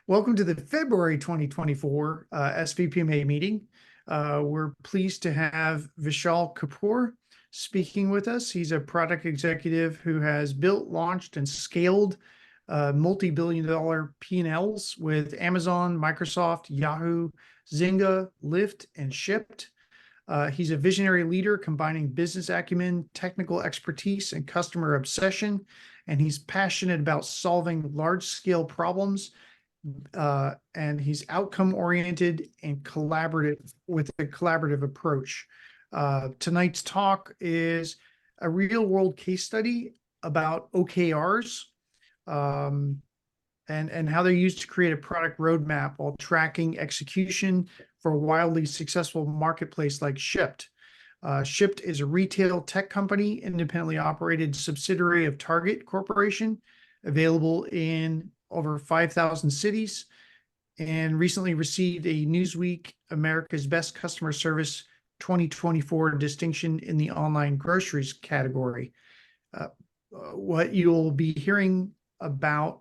Welcome to the February 2024 SVPMA meeting. We're pleased to have Vishal Kapoor speaking with us. He's a product executive who has built, launched, and scaled multi-billion-dollar P&Ls with Amazon, Microsoft, Yahoo, Zynga, Lyft, and Shipt. He's a visionary leader combining business acumen, technical expertise, and customer obsession. And he's passionate about solving large-scale problems. And he's outcome oriented and collaborative with a collaborative approach. Tonight's talk is a real world case study about OKRs and how they're used to create a product roadmap while tracking execution for a wildly successful marketplace like Shipt. Shipt is a retail tech company, independently operated subsidiary of Target Corporation, available in over 5,000 cities, and recently received a Newsweek America's Best Customer Service 2024 distinction in the online groceries category. What you'll be hearing about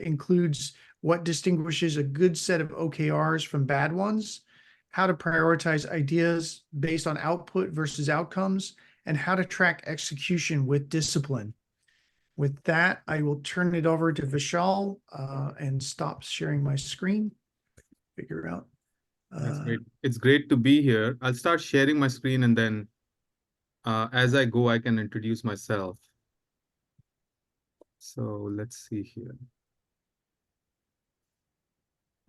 includes what distinguishes a good set of OKRs from bad ones, how to prioritize ideas based on output versus outcomes, and how to track execution with discipline. With that, I will turn it over to Vishal and stop sharing my screen. Figure out. That's great. It's great to be here. I'll start sharing my screen, and then as I go, I can introduce myself. So let's see here.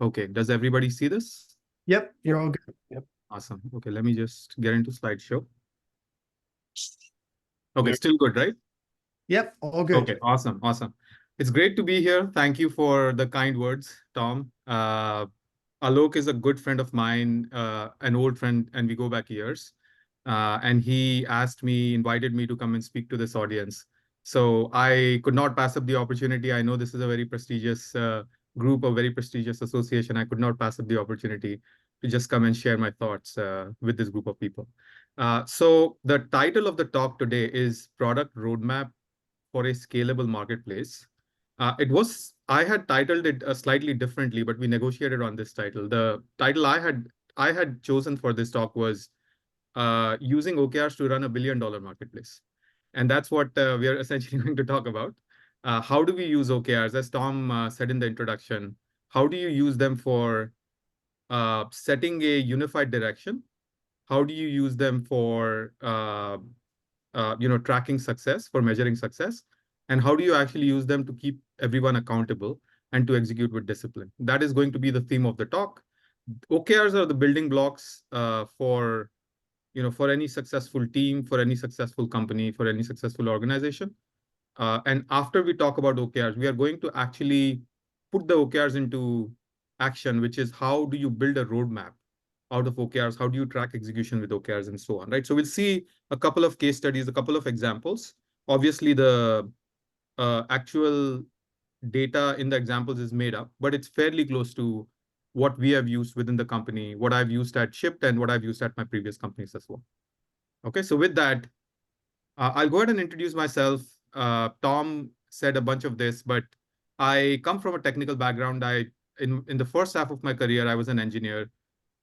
Okay, does everybody see this? Yep, you're all good. Yep. Awesome. Okay, let me just get into slideshow. Okay, still good, right? Yep, all good. Okay, awesome, awesome. It's great to be here. Thank you for the kind words, Tom. Alok is a good friend of mine, an old friend, and we go back years. And he invited me to come and speak to this audience. So I could not pass up the opportunity. I know this is a very prestigious group, a very prestigious association. I could not pass up the opportunity to just come and share my thoughts with this group of people. So the title of the talk today is Product Roadmap for a Scalable Marketplace. I had titled it slightly differently, but we negotiated on this title. The title I had chosen for this talk was using OKRs to run $1 billion marketplace. And that's what we are essentially going to talk about. How do we use OKRs? As Tom said in the introduction, how do you use them for setting a unified direction? How do you use them for tracking success, for measuring success? And how do you actually use them to keep everyone accountable and to execute with discipline? That is going to be the theme of the talk. OKRs are the building blocks for any successful team, for any successful company, for any successful organization. And after we talk about OKRs, we are going to actually put the OKRs into action, which is how do you build a roadmap out of OKRs? How do you track execution with OKRs and so on, right? So we'll see a couple of case studies, a couple of examples. Obviously, the actual data in the examples is made up, but it's fairly close to what we have used within the company, what I've used at Shipt, and what I've used at my previous companies as well. Okay, so with that, I'll go ahead and introduce myself. Tom said a bunch of this, but I come from a technical background. In the first half of my career, I was an engineer.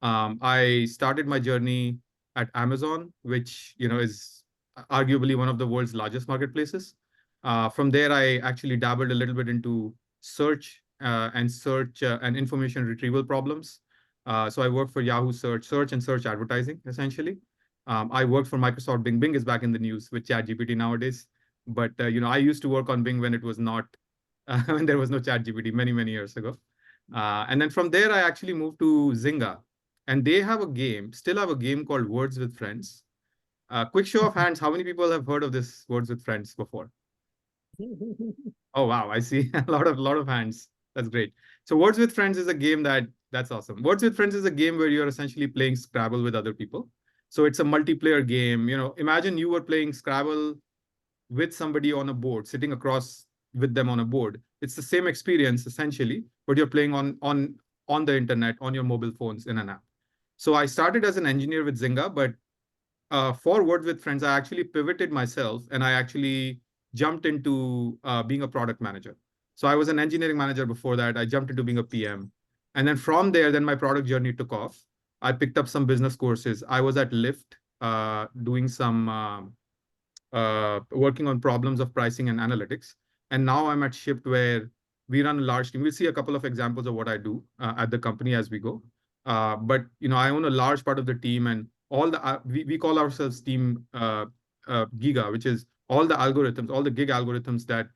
I started my journey at Amazon, which is arguably one of the world's largest marketplaces. From there, I actually dabbled a little bit into search and information retrieval problems. So I worked for Yahoo search and search advertising, essentially. I worked for Microsoft Bing. Bing is back in the news with ChatGPT nowadays. But I used to work on Bing when it was not, when there was no ChatGPT many, many years ago. And then from there, I actually moved to Zynga. And they still have a game called Words with Friends. Quick show of hands, how many people have heard of this Words with Friends before? Oh, wow, I see a lot of hands. That's great. So Words with Friends is a game that's awesome. Words with Friends is a game where you're essentially playing Scrabble with other people. So it's a multiplayer game. Imagine you were playing Scrabble with somebody on a board, sitting across with them on a board. It's the same experience essentially, but you're playing on the internet, on your mobile phones in an app. So I started as an engineer with Zynga, but for Words with Friends, I actually pivoted myself and I actually jumped into being a product manager. So I was an engineering manager before that. I jumped into being a PM. And then from there, then my product journey took off. I picked up some business courses. I was at Lyft doing some working on problems of pricing and analytics. And now I'm at Shipt, where we run a large team. We'll see a couple of examples of what I do at the company as we go. But I own a large part of the team, and all the we call ourselves Team Giga, which is all the algorithms, all the gig algorithms that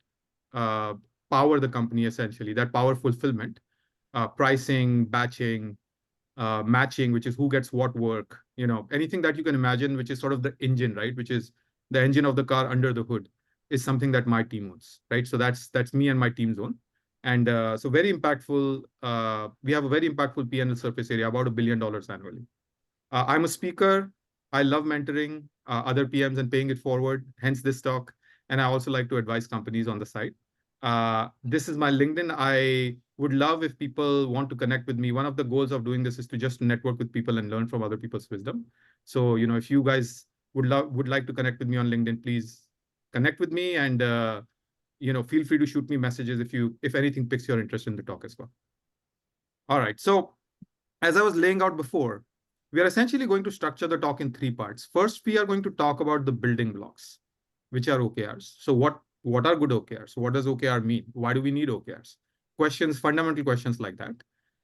power the company, essentially, that power fulfillment, pricing, batching, matching, which is who gets what work, anything that you can imagine, which is sort of the engine, right? Which is the engine of the car under the hood, is something that my team owns, right? So that's me and my team's own. And so very impactful. We have a very impactful P&L surface area, about $1 billion annually. I'm a speaker. I love mentoring other PMs and paying it forward, hence this talk. And I also like to advise companies on the side. This is my LinkedIn. I would love if people want to connect with me. One of the goals of doing this is to just network with people and learn from other people's wisdom. So, if you guys would like to connect with me on LinkedIn, please connect with me, and feel free to shoot me messages if anything piques your interest in the talk as well. All right. So as I was laying out before, we are essentially going to structure the talk in 3 parts. First, we are going to talk about the building blocks, which are OKRs. So what are good OKRs? What does OKR mean? Why do we need OKRs? Questions, fundamental questions like that.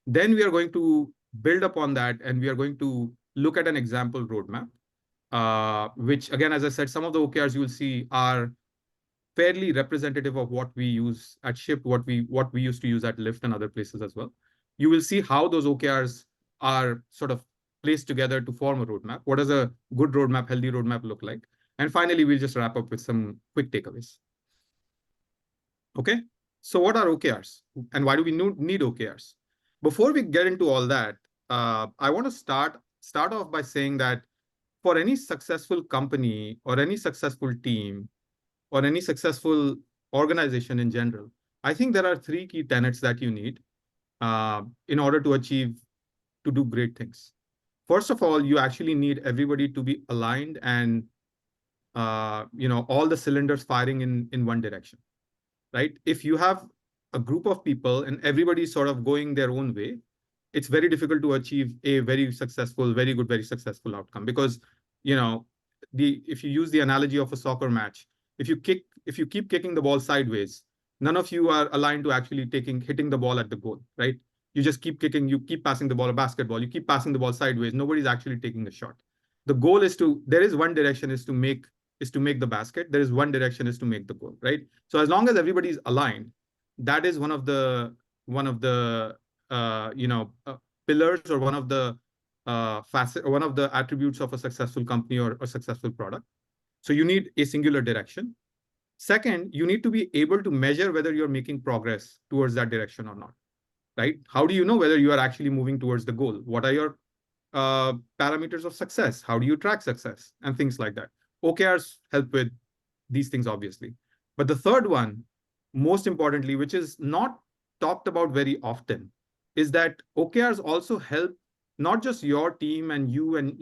Then we are going to build upon that, and we are going to look at an example roadmap, which, again, as I said, some of the OKRs you will see are fairly representative of what we use at Shipt, what we used to use at Lyft and other places as well. You will see how those OKRs are sort of placed together to form a roadmap. What does a good roadmap, healthy roadmap look like? And finally, we'll just wrap up with some quick takeaways. Okay, so what are OKRs and why do we need OKRs? Before we get into all that, I want to start off by saying that for any successful company or any successful team or any successful organization in general, I think there are 3 key tenets that you need in order to do great things. First of all, you actually need everybody to be aligned and all the cylinders firing in one direction, right? If you have a group of people and everybody's sort of going their own way, it's very difficult to achieve a very successful, very good, very successful outcome. Because if you use the analogy of a soccer match, if you keep kicking the ball sideways, none of you are aligned to actually hitting the ball at the goal, right? You just keep kicking, you keep passing the ball. A basketball, you keep passing the ball sideways. Nobody's actually taking a shot. The goal is there is one direction is to make the basket. There is one direction is to make the goal, right? So as long as everybody's aligned, that is one of the pillars, or one of the one of the attributes of a successful company or a successful product. So you need a singular direction. Second, you need to be able to measure whether you're making progress towards that direction or not, right? How do you know whether you are actually moving towards the goal? What are your parameters of success? How do you track success? And things like that. OKRs help with these things, obviously. But the third one, most importantly, which is not talked about very often, is that OKRs also help not just your team and you and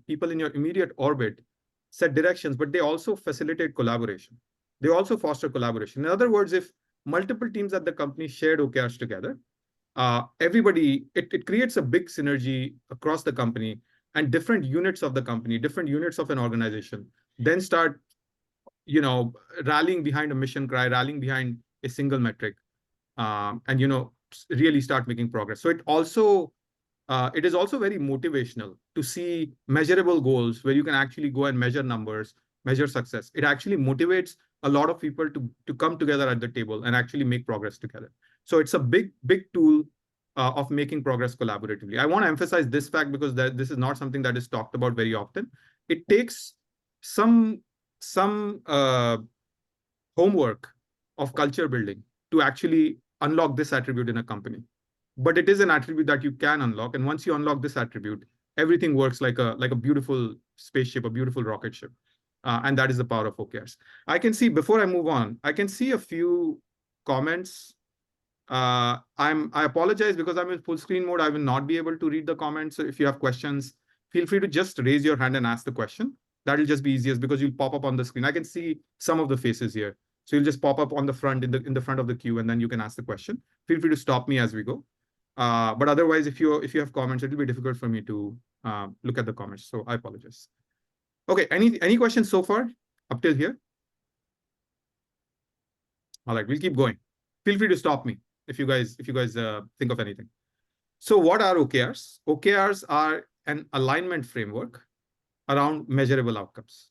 people in your immediate orbit set directions, but they also facilitate collaboration. They also foster collaboration. In other words, if multiple teams at the company shared OKRs together, it creates a big synergy across the company, and different units of the company, different units of an organization then start rallying behind a mission cry, rallying behind a single metric, and really start making progress. So it is also very motivational to see measurable goals where you can actually go and measure numbers, measure success. It actually motivates a lot of people to come together at the table and actually make progress together. So it's a big tool of making progress collaboratively. I want to emphasize this fact because this is not something that is talked about very often. It takes some homework of culture building to actually unlock this attribute in a company. But it is an attribute that you can unlock. And once you unlock this attribute, everything works like a beautiful spaceship, a beautiful rocket ship. And that is the power of OKRs. I can see, before I move on, I can see a few comments. I apologize because I'm in full screen mode. I will not be able to read the comments. So if you have questions, feel free to just raise your hand and ask the question. That'll just be easiest because you'll pop up on the screen. I can see some of the faces here. So you'll just pop up on the front in the front of the queue, and then you can ask the question. Feel free to stop me as we go. But otherwise, if you have comments, it'll be difficult for me to look at the comments. So I apologize. Okay, any questions so far up till here? All right, we'll keep going. Feel free to stop me if you guys think of anything. So what are OKRs? OKRs are an alignment framework around measurable outcomes,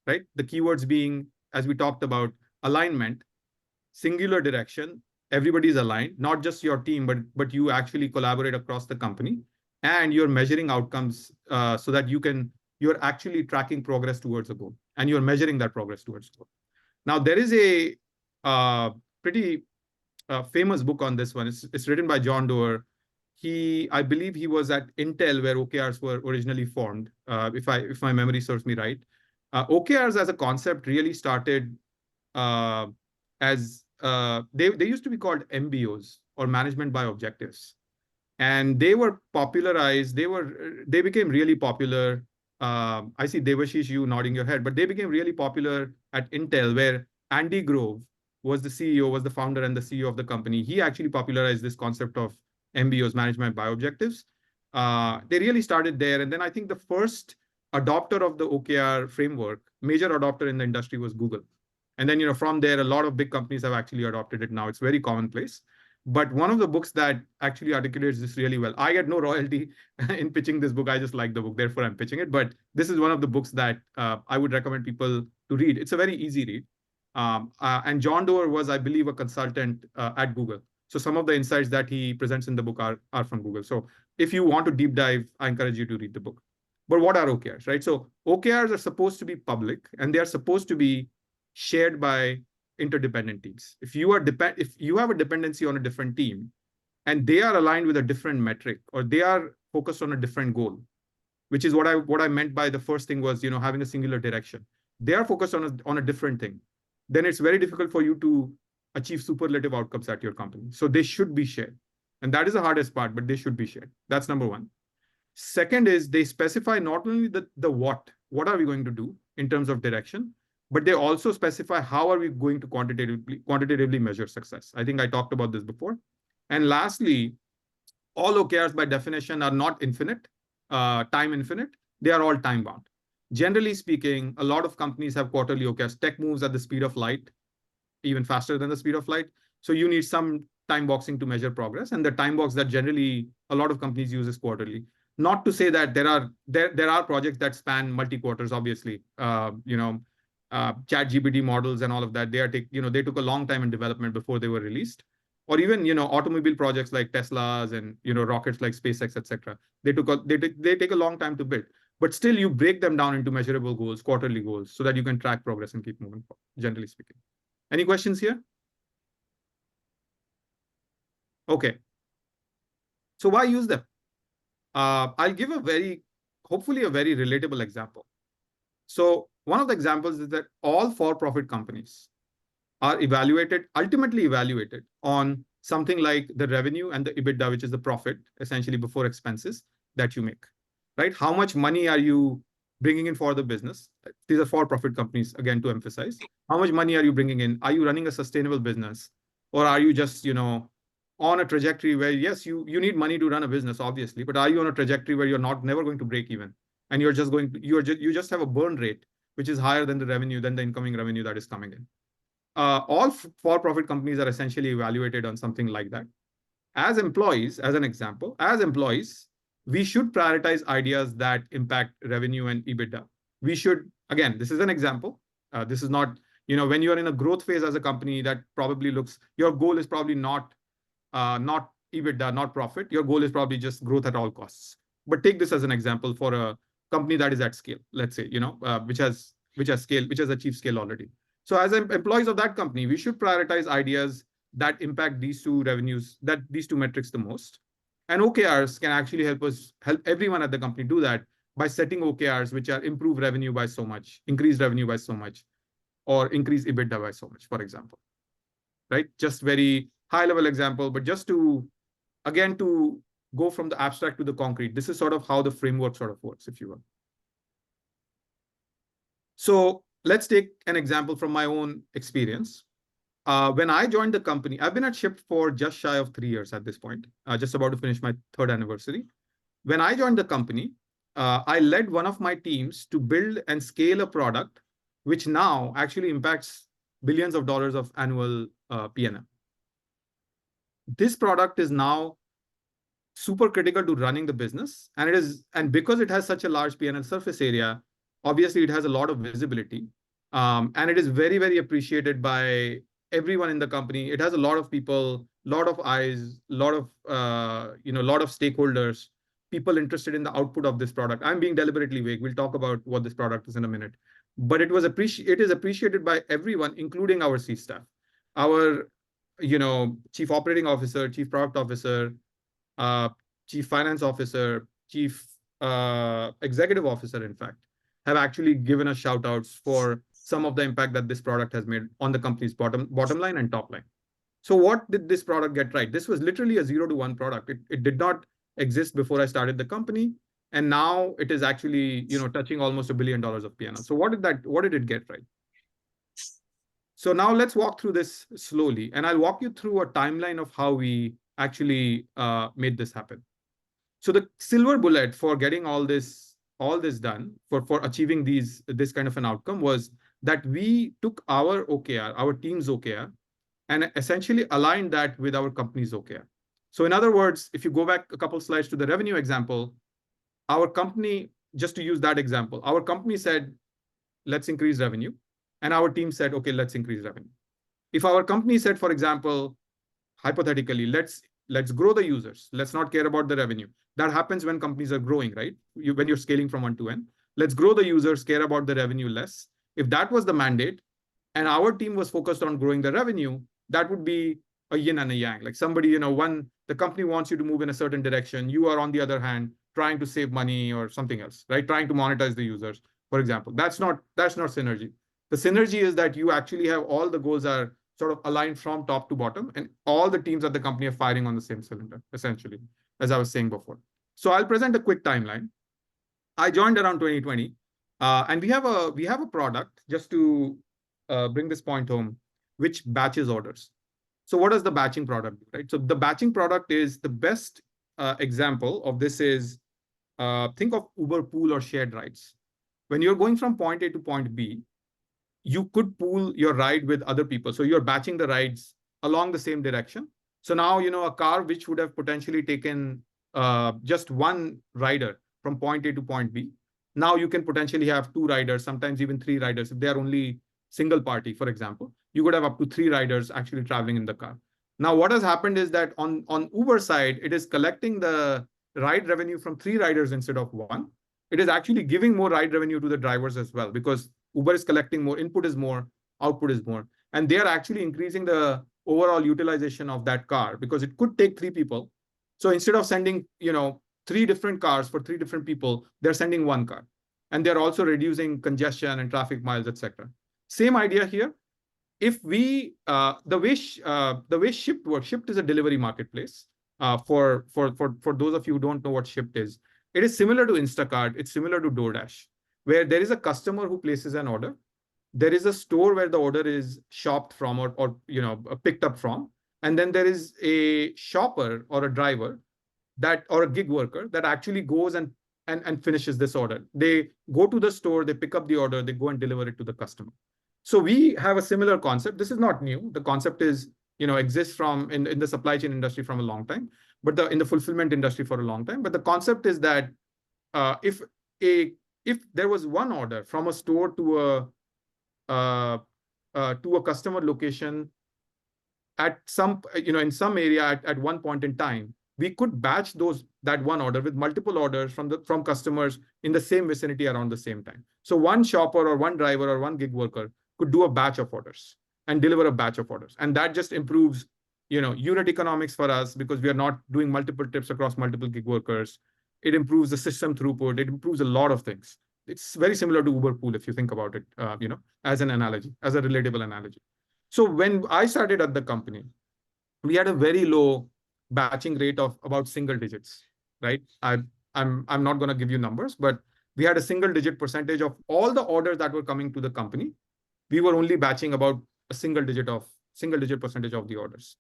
right? The keywords being, as we talked about, alignment, singular direction, everybody's aligned, not just your team, but you actually collaborate across the company, and you're measuring outcomes so that you're actually tracking progress towards a goal, and you're measuring that progress towards a goal. Now, there is a pretty famous book on this one. It's written by John Doerr. I believe he was at Intel where OKRs were originally formed, if my memory serves me right. OKRs as a concept really started as they used to be called MBOs, or management by objectives, and they were popularized. They became really popular. I see Devashish, you nodding your head, but they became really popular at Intel, where Andy Grove was the founder and the CEO of the company. He actually popularized this concept of MBOs, management by objectives. They really started there. And then I think the first adopter of the OKR framework, major adopter in the industry, was Google. And then, from there, a lot of big companies have actually adopted it now. It's very commonplace. But one of the books that actually articulates this really well, I get no royalty in pitching this book. I just like the book, therefore I'm pitching it. But this is one of the books that I would recommend people to read. It's a very easy read. And John Doerr was, I believe, a consultant at Google. So some of the insights that he presents in the book are from Google. So if you want to deep dive, I encourage you to read the book. But what are OKRs, right? So OKRs are supposed to be public, and they are supposed to be shared by interdependent teams. If you have a dependency on a different team, and they are aligned with a different metric, or they are focused on a different goal, which is what I meant by the first thing was, having a singular direction. They are focused on a different thing. Then it's very difficult for you to achieve superlative outcomes at your company. So they should be shared. And that is the hardest part, but they should be shared. That's number one. Second is they specify not only the what are we going to do in terms of direction, but they also specify how are we going to quantitatively measure success. I think I talked about this before. And lastly, all OKRs by definition are not infinite, time infinite. They are all time bound. Generally speaking, a lot of companies have quarterly OKRs. Tech moves at the speed of light, even faster than the speed of light. So you need some time boxing to measure progress. And the time box that generally a lot of companies use is quarterly. Not to say that there are projects that span multi-quarters, obviously. ChatGPT models and all of that, they took a long time in development before they were released. Or even, automobile projects like Teslas and, rockets like SpaceX, etc. They take a long time to build. But still, you break them down into measurable goals, quarterly goals, so that you can track progress and keep moving forward, generally speaking. Any questions here? Okay. So why use them? I'll give hopefully a very relatable example. So one of the examples is that all for-profit companies are ultimately evaluated on something like the revenue and the EBITDA, which is the profit, essentially before expenses that you make, right? How much money are you bringing in for the business? These are for-profit companies, again, to emphasize. How much money are you bringing in? Are you running a sustainable business? Or are you just, on a trajectory where, yes, you need money to run a business, obviously, but are you on a trajectory where you're never going to break even? And you just have a burn rate, which is higher than the incoming revenue that is coming in. All for-profit companies are essentially evaluated on something like that. As employees, as an example, we should prioritize ideas that impact revenue and EBITDA. Again, this is an example. This is not, when you're in a growth phase as a company, your goal is probably not EBITDA, not profit. Your goal is probably just growth at all costs. But take this as an example for a company that is at scale, let's say, which has achieved scale already. So as employees of that company, we should prioritize ideas that impact these two metrics the most. And OKRs can actually help everyone at the company do that by setting OKRs, which are improve revenue by so much, increase revenue by so much, or increase EBITDA by so much, for example, right? Just very high level example, but just to go from the abstract to the concrete, this is sort of how the framework sort of works, if you will. So let's take an example from my own experience. when I joined the company, I've been at Shipt for just shy of 3 years at this point, just about to finish my third anniversary. When I joined the company, I led one of my teams to build and scale a product which now actually impacts billions of dollars of annual P&L. This product is now super critical to running the business, and because it has such a large P&L surface area, obviously it has a lot of visibility, and it is very, very appreciated by everyone in the company. It has a lot of people, lot of eyes, lot of lot of stakeholders, people interested in the output of this product. I'm being deliberately vague. We'll talk about what this product is in a minute, but it is appreciated by everyone, including our C staff, our chief operating officer, chief product officer, uh, chief finance officer, chief executive officer, in fact, have actually given us shout outs for some of the impact that this product has made on the company's bottom line and top line. So what did this product get right? This was literally a 0 to 1 product. It did not exist before I started the company. And now it is actually, touching almost $1 billion of P&L. So what did it get right? So now let's walk through this slowly, and I'll walk you through a timeline of how we actually made this happen. So the silver bullet for getting all this done, for achieving this kind of an outcome, was that we took our OKR, our team's OKR, and essentially aligned that with our company's OKR. So in other words, if you go back a couple slides to the revenue example, our company, just to use that example, our company said, let's increase revenue. And our team said, okay, let's increase revenue. If our company said, for example, hypothetically, let's grow the users. Let's not care about the revenue. That happens when companies are growing, right? When you're scaling from 1 to n. Let's grow the users, care about the revenue less. If that was the mandate, and our team was focused on growing the revenue, that would be a yin and a yang. Like somebody, the company wants you to move in a certain direction. You are, on the other hand, trying to save money or something else, right? Trying to monetize the users, for example. That's not synergy. The synergy is that you actually have all the goals are sort of aligned from top to bottom, and all the teams at the company are firing on the same cylinder, essentially, as I was saying before. So I'll present a quick timeline. I joined around 2020, and we have a product, just to bring this point home, which batches orders. So what does the batching product do, right? So the batching product is the best example of this is, think of Uber Pool or shared rides. When you're going from point A to point B, you could pool your ride with other people. So you're batching the rides along the same direction. So now, a car which would have potentially taken just one rider from point A to point B, now you can potentially have 2 riders, sometimes even 3 riders. If they are only single party, for example, you could have up to 3 riders actually traveling in the car. Now, what has happened is that on Uber side, it is collecting the ride revenue from 3 riders instead of 1. It is actually giving more ride revenue to the drivers as well, because Uber is collecting more, input is more, output is more. And they are actually increasing the overall utilization of that car, because it could take 3 people. So instead of sending, 3 different cars for 3 different people, they're sending 1 car. And they're also reducing congestion and traffic miles, etc. Same idea here. If we, the way Shipt works, Shipt is a delivery marketplace. For those of you who don't know what Shipt is, it is similar to Instacart. It's similar to DoorDash, where there is a customer who places an order. There is a store where the order is shopped from or picked up from. And then there is a shopper or a driver or a gig worker that actually goes and finishes this order. They go to the store, they pick up the order, they go and deliver it to the customer. So we have a similar concept. This is not new. The concept is, exists in the supply chain industry from a long time, but in the fulfillment industry for a long time. But the concept is that if there was one order from a store to a customer location at some, in some area at one point in time, we could batch that one order with multiple orders from customers in the same vicinity around the same time. So one shopper or one driver or one gig worker could do a batch of orders and deliver a batch of orders. And that just improves, unit economics for us, because we are not doing multiple trips across multiple gig workers. It improves the system throughput. It improves a lot of things. It's very similar to Uber Pool, if you think about it, as an analogy, as a relatable analogy. So when I started at the company, we had a very low batching rate of about single digits, right? I'm not going to give you numbers, but we had a single digit percentage of all the orders that were coming to the company. We were only batching about a single digit of single-digit percentage of the orders.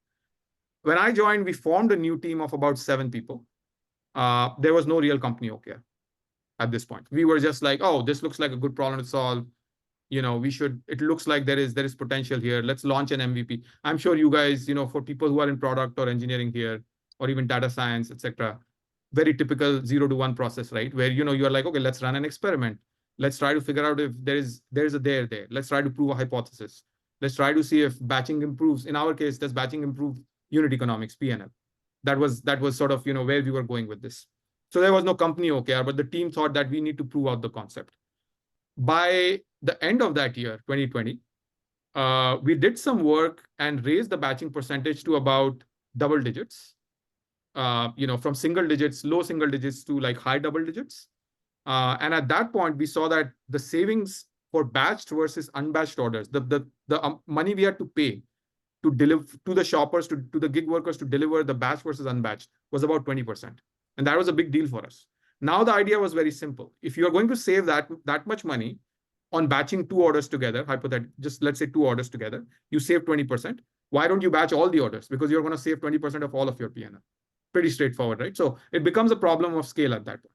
When I joined, we formed a new team of about 7 people. There was no real company OKR at this point. We were just like, oh, this looks like a good problem to solve. It looks like there is potential here. Let's launch an MVP. I'm sure you guys, for people who are in product or engineering here, or even data science, etc., very typical 0 to 1 process, right? Where, you're like, okay, let's run an experiment. Let's try to figure out if there's a there. Let's try to prove a hypothesis. Let's try to see if batching improves. In our case, does batching improve unit economics, P&L? That was sort of, where we were going with this. So there was no company OKR, but the team thought that we need to prove out the concept. By the end of that year, 2020, we did some work and raised the batching percentage to about double digits, from single digits, low single digits to like high double digits. And at that point, we saw that the savings for batched versus unbatched orders, the money we had to pay to deliver to the shoppers, to the gig workers to deliver the batch versus unbatched was about 20%. And that was a big deal for us. Now, the idea was very simple. If you're going to save that much money on batching 2 orders together, hypothetically, just let's say 2 orders together, you save 20%. Why don't you batch all the orders? Because you're going to save 20% of all of your P&L. Pretty straightforward, right? So it becomes a problem of scale at that point.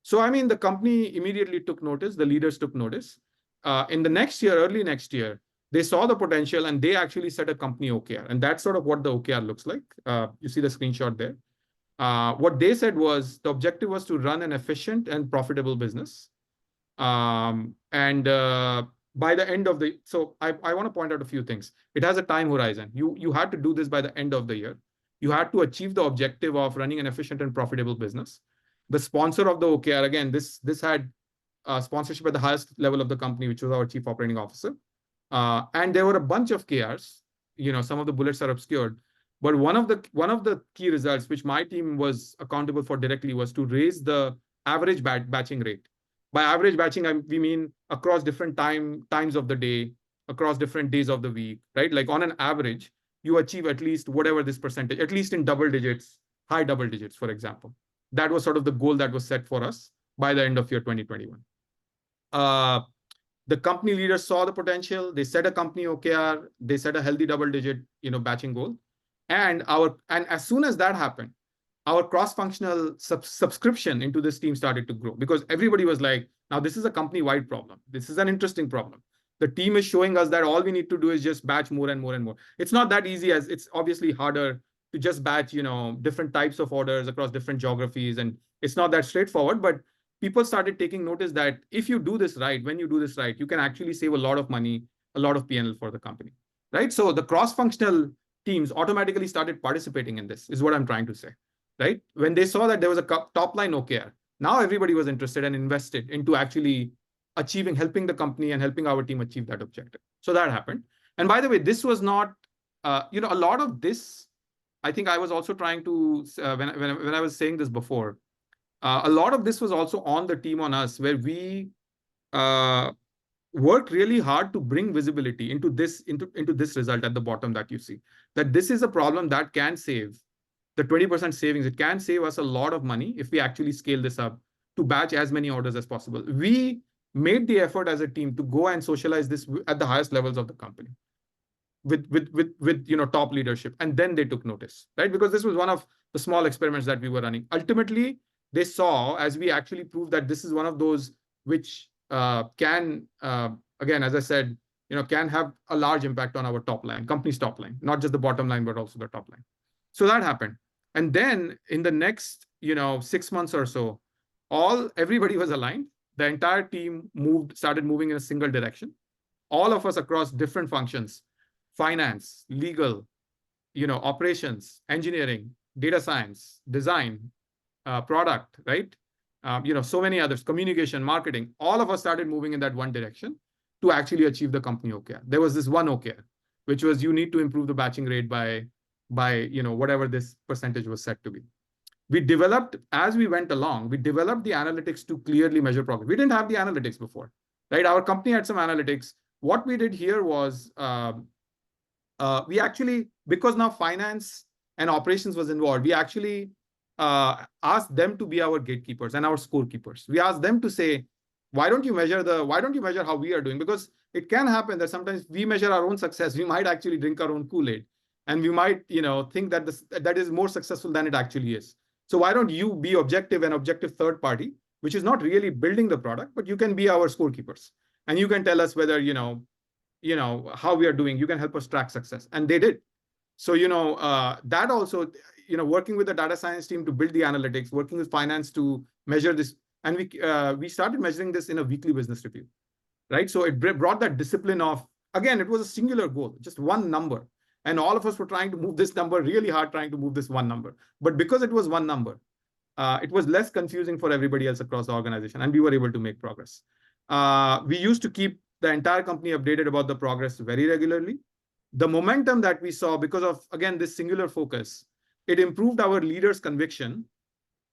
So, I mean, the company immediately took notice. The leaders took notice. In the next year, early next year, they saw the potential and they actually set a company OKR. And that's sort of what the OKR looks like. You see the screenshot there. What they said was the objective was to run an efficient and profitable business. By the end of the, so I want to point out a few things. It has a time horizon. You had to do this by the end of the year. You had to achieve the objective of running an efficient and profitable business. The sponsor of the OKR, again, this had sponsorship at the highest level of the company, which was our chief operating officer. And there were a bunch of KRs. Some of the bullets are obscured. But one of the key results, which my team was accountable for directly, was to raise the average batching rate. By average batching, we mean across different times of the day, across different days of the week, right? Like on an average, you achieve at least whatever this percentage, at least in double digits, high double digits, for example. That was sort of the goal that was set for us by the end of year 2021. The company leaders saw the potential. They set a company OKR. They set a healthy double-digit, batching goal. And as soon as that happened, our cross-functional subscription into this team started to grow because everybody was like, now this is a company-wide problem. This is an interesting problem. The team is showing us that all we need to do is just batch more and more and more. It's not that easy, as it's obviously harder to just batch, different types of orders across different geographies. And it's not that straightforward, but people started taking notice that if you do this right, when you do this right, you can actually save a lot of money, a lot of P&L for the company, right? So the cross-functional teams automatically started participating in this, is what I'm trying to say, right? When they saw that there was a top-line OKR, now everybody was interested and invested into actually helping the company and helping our team achieve that objective. So that happened. And by the way, this was not, a lot of this, I think I was also trying to, when I was saying this before, a lot of this was also on the team, on us, where we worked really hard to bring visibility into this result at the bottom that you see. That this is a problem that can save the 20% savings. It can save us a lot of money if we actually scale this up to batch as many orders as possible. We made the effort as a team to go and socialize this at the highest levels of the company with top leadership, and then they took notice, right? Because this was one of the small experiments that we were running. Ultimately, they saw, as we actually proved, that this is one of those which can, again, as I said, can have a large impact on our top line, company's top line, not just the bottom line, but also the top line. So that happened. And then in the next, 6 months or so, everybody was aligned. The entire team started moving in a single direction. All of us across different functions, finance, legal, operations, engineering, data science, design, product, right? So many others, communication, marketing, all of us started moving in that one direction to actually achieve the company OKR. There was this one OKR, which was you need to improve the batching rate by whatever this percentage was set to be. We developed, as we went along, we developed the analytics to clearly measure progress. We didn't have the analytics before, right? Our company had some analytics. What we did here was we actually, because now finance and operations was involved, we actually asked them to be our gatekeepers and our scorekeepers. We asked them to say, why don't you measure how we are doing? Because it can happen that sometimes we measure our own success. We might actually drink our own Kool-Aid, and we might, think that that is more successful than it actually is. So why don't you be objective, an objective third party, which is not really building the product, but you can be our scorekeepers, and you can tell us whether, how we are doing. You can help us track success. And they did. So, that also, working with the data science team to build the analytics, working with finance to measure this. And we started measuring this in a weekly business review, right? So it brought that discipline of, again, it was a singular goal, just one number. And all of us were trying to move this number really hard, trying to move this one number. But because it was one number, it was less confusing for everybody else across the organization, and we were able to make progress. We used to keep the entire company updated about the progress very regularly. The momentum that we saw because of, again, this singular focus, it improved our leaders' conviction.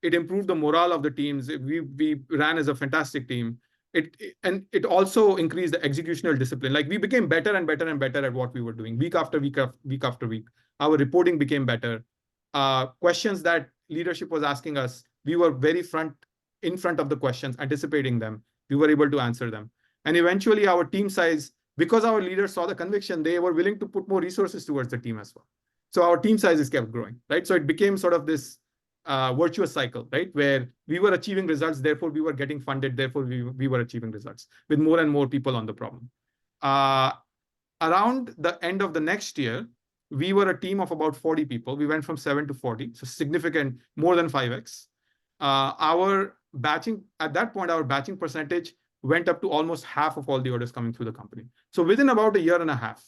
It improved the morale of the teams. We ran as a fantastic team. And it also increased the executional discipline. Like, we became better and better and better at what we were doing week after week after week. Our reporting became better. Questions that leadership was asking us, we were very in front of the questions, anticipating them. We were able to answer them. And eventually our team size, because our leaders saw the conviction, they were willing to put more resources towards the team as well. So our team sizes kept growing, right? So it became sort of this virtuous cycle, right? Where we were achieving results, therefore we were getting funded, therefore we were achieving results with more and more people on the problem. Around the end of the next year, we were a team of about 40 people. We went from 7 to 40, so significant, more than 5x. Our batching, at that point, our batching percentage went up to almost half of all the orders coming through the company. So within about a year and a half,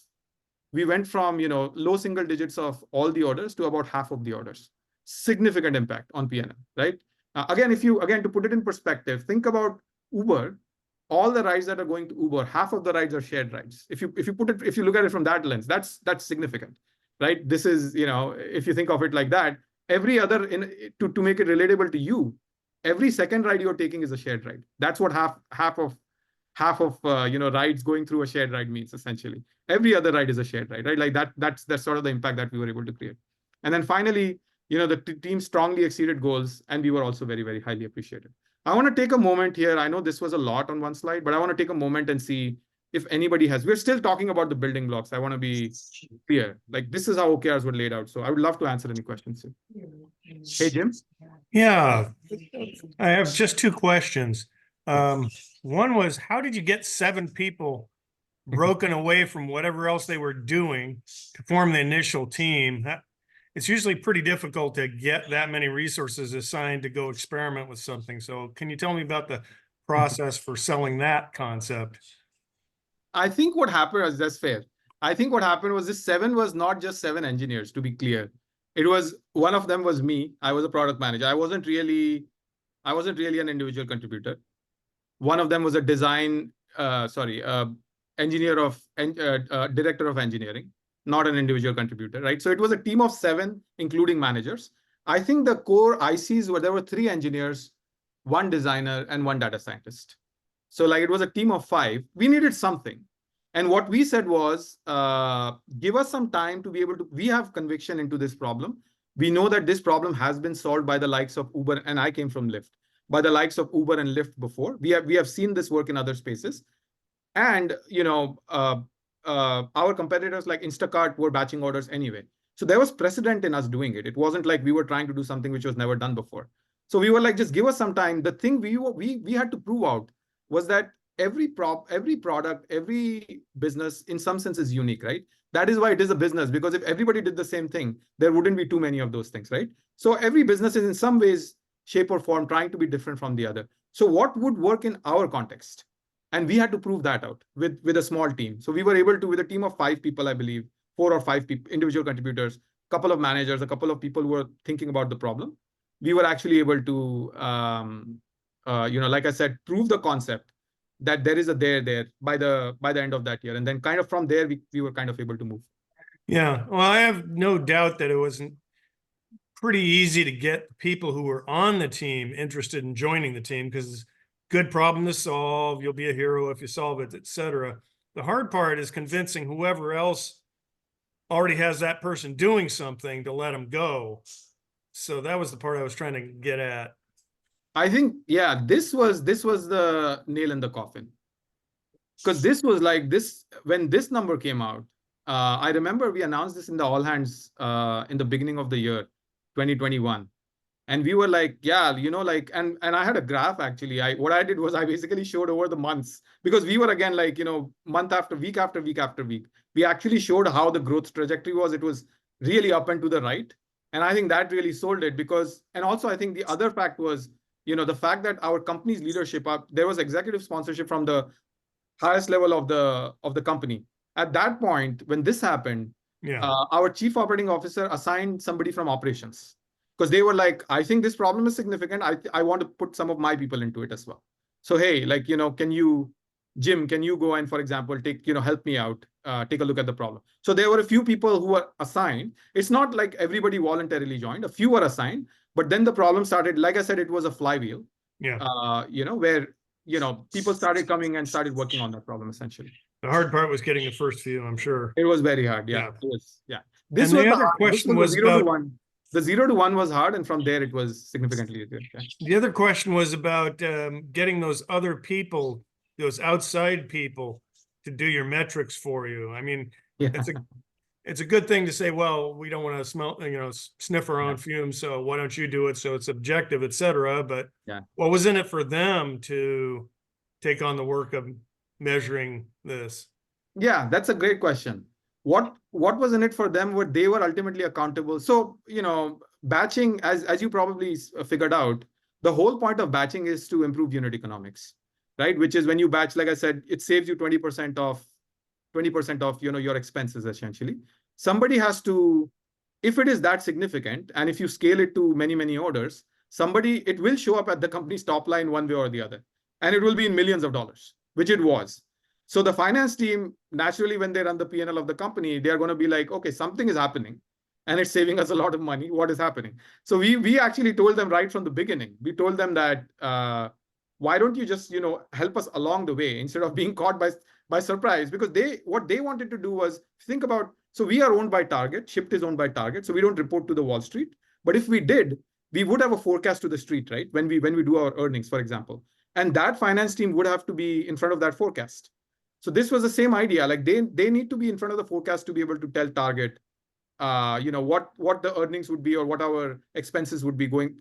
we went from, low single digits of all the orders to about half of the orders. Significant impact on P&L, right? Again, to put it in perspective, think about Uber. All the rides that are going to Uber, half of the rides are shared rides. If you look at it from that lens, that's significant, right? This is, if you think of it like that, every other, to make it relatable to you, every second ride you're taking is a shared ride. That's what half of rides going through a shared ride means, essentially. Every other ride is a shared ride, right? Like that's sort of the impact that we were able to create. And then finally, the team strongly exceeded goals, and we were also very, very highly appreciated. I want to take a moment here. I know this was a lot on one slide, but I want to take a moment and see if anybody has. We're still talking about the building blocks. I want to be clear. Like, this is how OKRs were laid out. So I would love to answer any questions. Hey, Jim. Yeah, I have just two questions. One was, how did you get 7 people broken away from whatever else they were doing to form the initial team? It's usually pretty difficult to get that many resources assigned to go experiment with something. So can you tell me about the process for selling that concept? I think what happened was, that's fair. I think what happened was this 7 was not just 7 engineers, to be clear. It was, one of them was me. I was a product manager. I wasn't really an individual contributor. One of them was a director of engineering, not an individual contributor, right? So it was a team of 7, including managers. I think the core ICs there were 3 engineers, 1 designer, and 1 data scientist. So like, it was a team of 5. We needed something. And what we said was, give us some time to be able to, we have conviction into this problem. We know that this problem has been solved by the likes of Uber, and I came from Lyft, by the likes of Uber and Lyft before. We have seen this work in other spaces. And, our competitors like Instacart were batching orders anyway. So there was precedent in us doing it. It wasn't like we were trying to do something which was never done before. So we were like, just give us some time. The thing we had to prove out was that every product, every business in some sense is unique, right? That is why it is a business, because if everybody did the same thing, there wouldn't be too many of those things, right? So every business is in some ways, shape or form, trying to be different from the other. So what would work in our context? And we had to prove that out with a small team. So we were able to, with a team of 5 people, I believe, 4 or 5 people, individual contributors, a couple of managers, a couple of people who were thinking about the problem. We were actually able to, like I said, prove the concept that there is a there by the end of that year. And then kind of from there, we were kind of able to move. Yeah, well, I have no doubt that it wasn't pretty easy to get people who were on the team interested in joining the team, because good problem to solve, you'll be a hero if you solve it, etc. The hard part is convincing whoever else already has that person doing something to let them go. So that was the part I was trying to get at. I think, yeah, this was the nail in the coffin. Because this was like this, when this number came out, I remember we announced this in the all hands in the beginning of the year, 2021. And we were like, yeah, like, and I had a graph actually. What I did was I basically showed over the months, because we were again like, month after week after week after week. We actually showed how the growth trajectory was. It was really up and to the right. And I think that really sold it because, and also I think the other fact was, the fact that our company's leadership there was executive sponsorship from the highest level of the company. At that point, when this happened, our chief operating officer assigned somebody from operations because they were like, I think this problem is significant. I want to put some of my people into it as well. So, hey, like, Jim, can you go and, for example, help me out, take a look at the problem. So there were a few people who were assigned. It's not like everybody voluntarily joined. A few were assigned, but then the problem started. Like I said, it was a flywheel. Where people started coming and started working on that problem essentially. The hard part was getting the first few, I'm sure. It was very hard. Yeah. It was, yeah. This and was the other question was the 0 about to 1. The 0 to 1 was hard, and from there it was significantly good. Yeah. The other question was about getting those other people, those outside people, to do your metrics for you. I mean, it's a good thing to say, well, we don't want to smell, sniff our own fumes, so why don't you do it so it's objective, et cetera. But what was in it for them to take on the work of measuring this? Yeah, that's a great question. What was in it for them? What they were ultimately accountable. So, batching, as you probably figured out, the whole point of batching is to improve unit economics, right? Which is when you batch, like I said, it saves you 20% of your expenses essentially. Somebody has to, if it is that significant, and if you scale it to many, many orders, it will show up at the company's top line one way or the other. And it will be in millions of dollars, which it was. So the finance team, naturally, when they run the P&L of the company, they're going to be like, okay, something is happening and it's saving us a lot of money. What is happening? So we actually told them right from the beginning. We told them that, why don't you just, help us along the way instead of being caught by surprise? Because what they wanted to do was think about, so we are owned by Target. Shipt is owned by Target. So we don't report to the Wall Street. But if we did, we would have a forecast to the street, right? When we do our earnings, for example. And that finance team would have to be in front of that forecast. So this was the same idea. Like they need to be in front of the forecast to be able to tell Target, what the earnings would be or what our expenses would be going,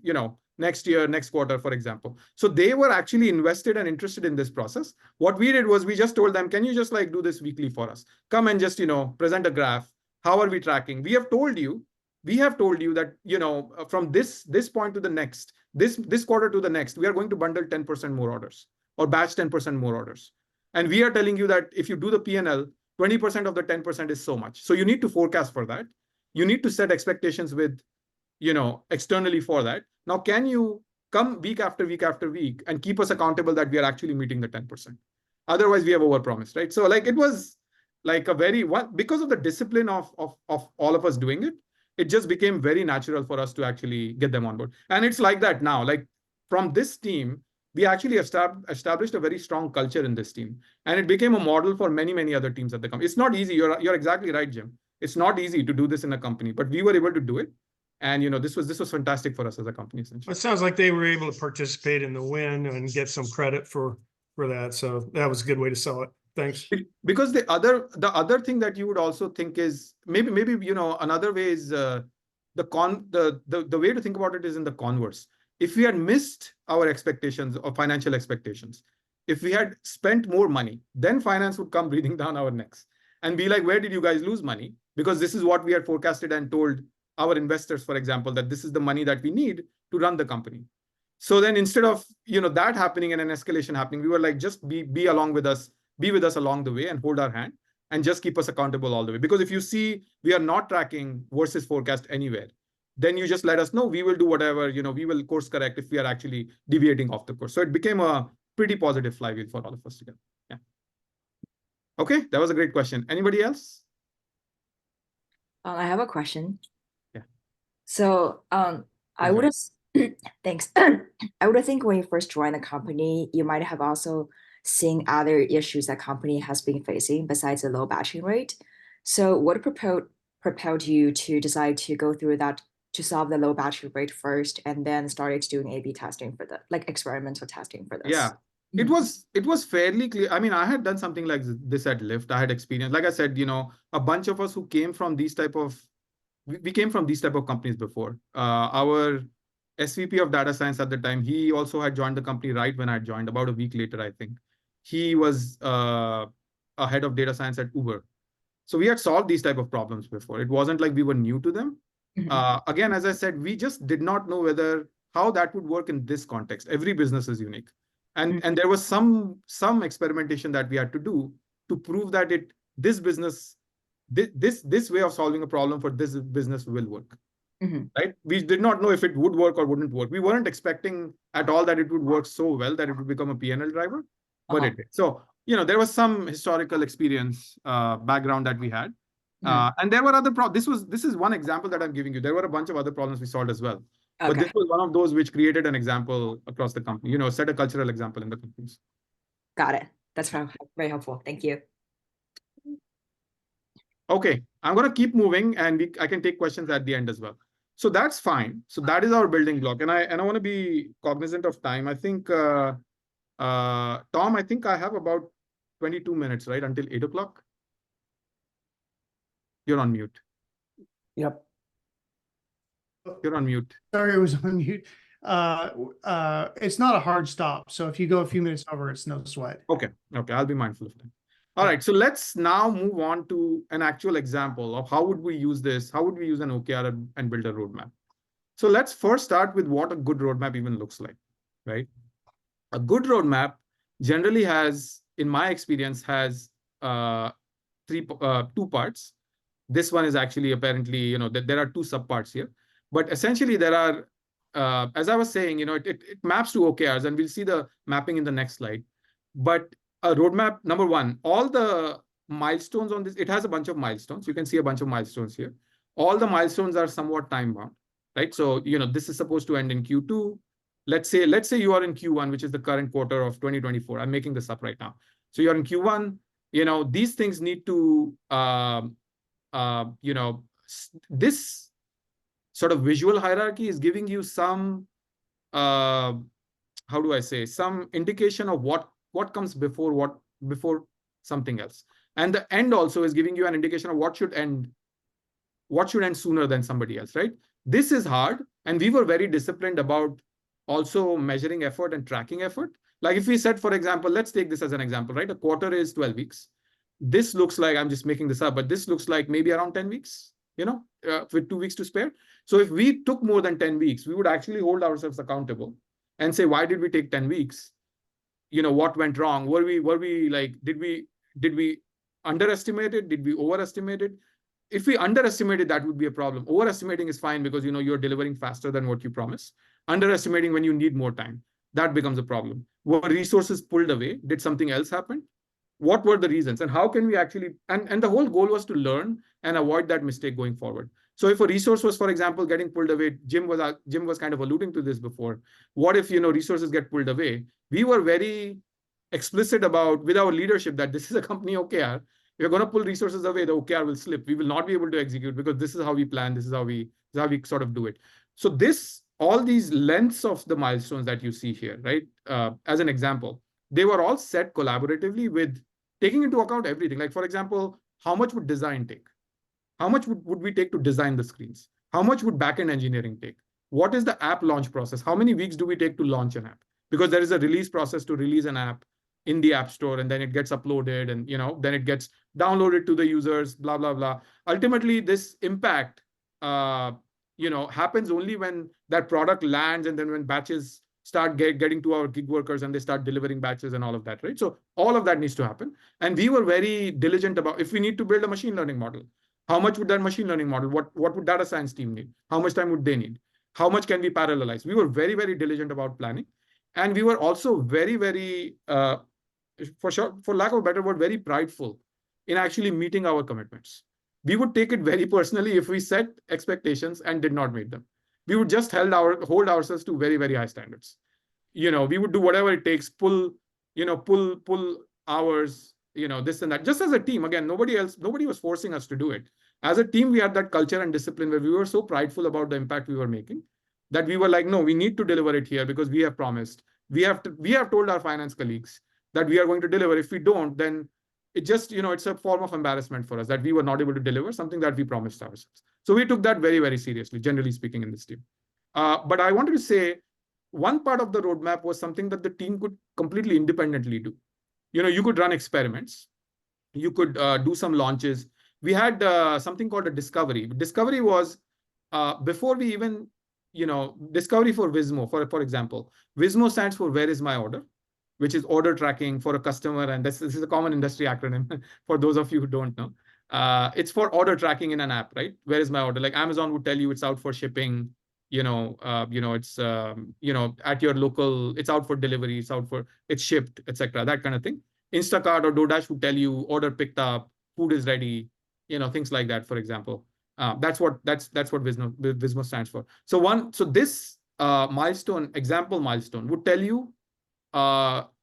next year, next quarter, for example. So they were actually invested and interested in this process. What we did was we just told them, can you just like do this weekly for us? Come and just, present a graph. How are we tracking? We have told you that, from this point to the next, this quarter to the next, we are going to bundle 10% more orders or batch 10% more orders. And we are telling you that if you do the P&L, 20% of the 10% is so much. So you need to forecast for that. You need to set expectations with, externally for that. Now, can you come week after week after week and keep us accountable that we are actually meeting the 10%? Otherwise, we have overpromised, right? So like it was like because of the discipline of all of us doing it, it just became very natural for us to actually get them on board. And it's like that now. Like from this team, we actually established a very strong culture in this team. And it became a model for many, many other teams at the company. It's not easy. You're exactly right, Jim. It's not easy to do this in a company, but we were able to do it. And, this was fantastic for us as a company, essentially. It sounds like they were able to participate in the win and get some credit for that. So that was a good way to sell it. Thanks. Because the other thing that you would also think is maybe, another way is the way to think about it is in the converse. If we had missed our expectations or financial expectations, if we had spent more money, then finance would come breathing down our necks and be like, where did you guys lose money? Because this is what we had forecasted and told our investors, for example, that this is the money that we need to run the company. So then instead of, that happening and an escalation happening, we were like, just be along with us, be with us along the way and hold our hand and just keep us accountable all the way. Because if you see we are not tracking versus forecast anywhere, then you just let us know. We will do whatever, we will course correct if we are actually deviating off the course. So it became a pretty positive flywheel for all of us together. Yeah. Okay, that was a great question. Anybody else? I have a question. Yeah. So I would have, thanks. I would think when you first joined the company, you might have also seen other issues that company has been facing besides the low batching rate. So what propelled you to decide to go through that to solve the low battery rate first, and then started doing A/B testing for the like experimental testing for this. Yeah. It was fairly clear. I mean, I had done something like this at Lyft. I had experience, like I said, a bunch of us who came from these type of, we came from these type of companies before. Our SVP of data science at the time, he also had joined the company right when I joined, about a week later, I think. He was a head of data science at Uber. So we had solved these type of problems before. It wasn't like we were new to them. Again, as I said, we just did not know how that would work in this context. Every business is unique. And there was some experimentation that we had to do to prove that this way of solving a problem for this business will work. Right? We did not know if it would work or wouldn't work. We weren't expecting at all that it would work so well that it would become a P&L driver, but it did. So, there was some historical experience background that we had. And there were other problems. This is one example that I'm giving you. There were a bunch of other problems we solved as well. But this was one of those which created an example across the company, set a cultural example in the companies. Got it. That's very helpful. Thank you. Okay, I'm going to keep moving, and I can take questions at the end as well. So that's fine. So that is our building block. And I want to be cognizant of time. I think, Tom, I think I have about 22 minutes, right? Until 8 o'clock. You're on mute. Yep. You're on mute. Sorry, I was on mute. It's not a hard stop. So if you go a few minutes over, it's no sweat. Okay. I'll be mindful of that. All right. So let's now move on to an actual example of how would we use this? How would we use an OKR and build a roadmap? So let's first start with what a good roadmap even looks like, right? A good roadmap generally has, in my experience, has two parts. This one is actually apparently, there are two subparts here. But essentially, there are, as I was saying, it maps to OKRs, and we'll see the mapping in the next slide. But a roadmap, number one, all the milestones on this, it has a bunch of milestones. You can see a bunch of milestones here. All the milestones are somewhat time bound, right? So, this is supposed to end in Q2. Let's say you are in Q1, which is the current quarter of 2024. I'm making this up right now. So you're in Q1, these things need to, this sort of visual hierarchy is giving you some, how do I say, some indication of what comes before something else. And the end also is giving you an indication of what should end sooner than somebody else, right? This is hard. And we were very disciplined about also measuring effort and tracking effort. Like if we said, for example, let's take this as an example, right? A quarter is 12 weeks. This looks like, I'm just making this up, but this looks like maybe around 10 weeks, with 2 weeks to spare. So if we took more than 10 weeks, we would actually hold ourselves accountable and say, why did we take 10 weeks? What went wrong? Were we like, did we underestimate it? Did we overestimate it? If we underestimated, that would be a problem. Overestimating is fine because, you're delivering faster than what you promise. Underestimating when you need more time, that becomes a problem. Were resources pulled away? Did something else happen? What were the reasons? And how can we actually, and the whole goal was to learn and avoid that mistake going forward. So if a resource was, for example, getting pulled away, Jim was kind of alluding to this before. What if, resources get pulled away? We were very explicit about, with our leadership, that this is a company OKR. If you're going to pull resources away, the OKR will slip. We will not be able to execute because this is how we plan. This is how we sort of do it. So all these lengths of the milestones that you see here, right? As an example, they were all set collaboratively with taking into account everything. Like, for example, how much would design take? How much would we take to design the screens? How much would backend engineering take? What is the app launch process? How many weeks do we take to launch an app? Because there is a release process to release an app in the App Store, and then it gets uploaded, and then it gets downloaded to the users, blah, blah, blah. Ultimately, this impact happens only when that product lands, and then when batches start getting to our gig workers and they start delivering batches and all of that, right? So all of that needs to happen. And we were very diligent about, if we need to build a machine learning model, how much would that machine learning model, what would data science team need? How much time would they need? How much can we parallelize? We were very, very diligent about planning. And we were also very, very, for lack of a better word, very prideful in actually meeting our commitments. We would take it very personally if we set expectations and did not meet them. We would just hold ourselves to very, very high standards. We would do whatever it takes, pull hours, this and that, just as a team. Again, nobody was forcing us to do it. As a team, we had that culture and discipline where we were so prideful about the impact we were making that we were like, no, we need to deliver it here because we have promised. We have told our finance colleagues that we are going to deliver. If we don't, then it just, it's a form of embarrassment for us that we were not able to deliver something that we promised ourselves. So we took that very, very seriously, generally speaking, in this team. But I wanted to say one part of the roadmap was something that the team could completely independently do. You could run experiments. You could do some launches. We had something called a discovery. Discovery was before we even, discovery for Vismo, for example. Vismo stands for Where is my order, which is order tracking for a customer. And this is a common industry acronym for those of you who don't know. It's for order tracking in an app, right? Where is my order? Like Amazon would tell you it's out for shipping. It's at your local, it's out for delivery, it's shipped, etc. That kind of thing. Instacart or DoorDash would tell you order picked up, food is ready, things like that, for example. That's what Vismo stands for. So this example milestone would tell you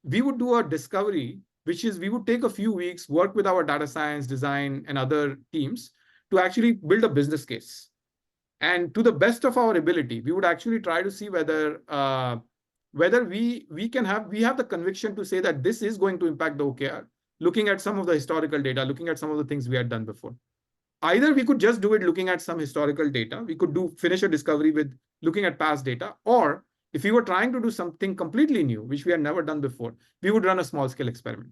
we would do a discovery, which is we would take a few weeks, work with our data science, design, and other teams to actually build a business case. And to the best of our ability, we would actually try to see whether we have the conviction to say that this is going to impact the OKR, looking at some of the historical data, looking at some of the things we had done before. Either we could just do it looking at some historical data. We could finish a discovery with looking at past data. Or if we were trying to do something completely new, which we had never done before, we would run a small scale experiment,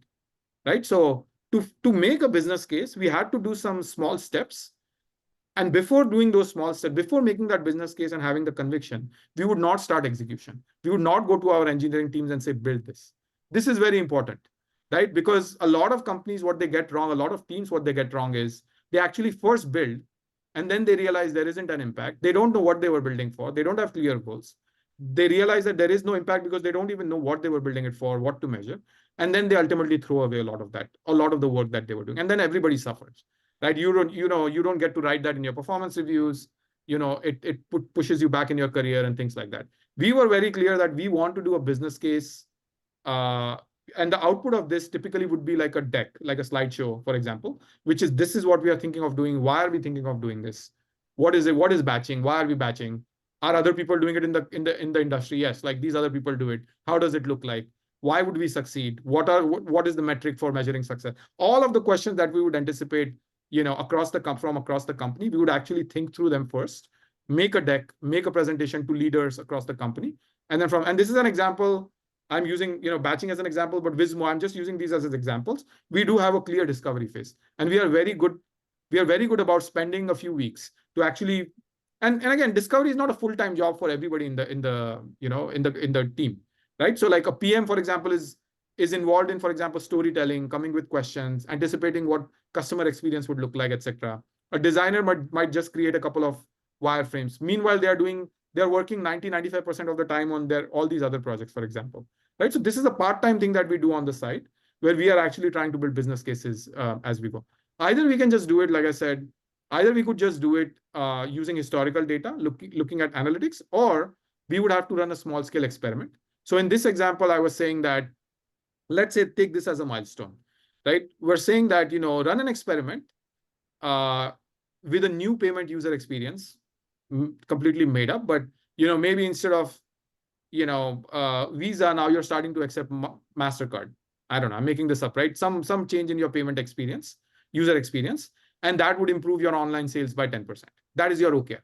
right? So to make a business case, we had to do some small steps. And before doing those small steps, before making that business case and having the conviction, we would not start execution. We would not go to our engineering teams and say, build this. This is very important, right? Because a lot of companies, what they get wrong, a lot of teams, what they get wrong is they actually first build and then they realize there isn't an impact. They don't know what they were building for. They don't have clear goals. They realize that there is no impact because they don't even know what they were building it for, what to measure. And then they ultimately throw away a lot of the work that they were doing. And then everybody suffers. Right? You don't get to write that in your performance reviews. It pushes you back in your career and things like that. We were very clear that we want to do a business case. And the output of this typically would be like a deck, like a slideshow, for example, which is, this is what we are thinking of doing. Why are we thinking of doing this? What is it? What is batching? Why are we batching? Are other people doing it in the industry? Yes. Like these other people do it. How does it look like? Why would we succeed? What is the metric for measuring success? All of the questions that we would anticipate across the company, we would actually think through them first, make a deck, make a presentation to leaders across the company. And this is an example, I'm using, batching as an example, but Vismo, I'm just using these as examples. We do have a clear discovery phase and we are very good about spending a few weeks to actually, and again, discovery is not a full-time job for everybody in the team, right? So like a PM, for example, is involved in, for example, storytelling, coming with questions, anticipating what customer experience would look like, etc. A designer might just create a couple of wireframes. Meanwhile, they're working 90-95% of the time on all these other projects, for example, right? So this is a part-time thing that we do on the side where we are actually trying to build business cases as we go. Either we can just do it, like I said, either we could just do it using historical data, looking at analytics, or we would have to run a small scale experiment. So in this example, I was saying that, let's say, take this as a milestone, right? We're saying that, run an experiment with a new payment user experience, completely made up, but, maybe instead of, Visa, now you're starting to accept MasterCard. I don't know, I'm making this up, right? Some change in your payment experience, user experience, and that would improve your online sales by 10%. That is your OKR.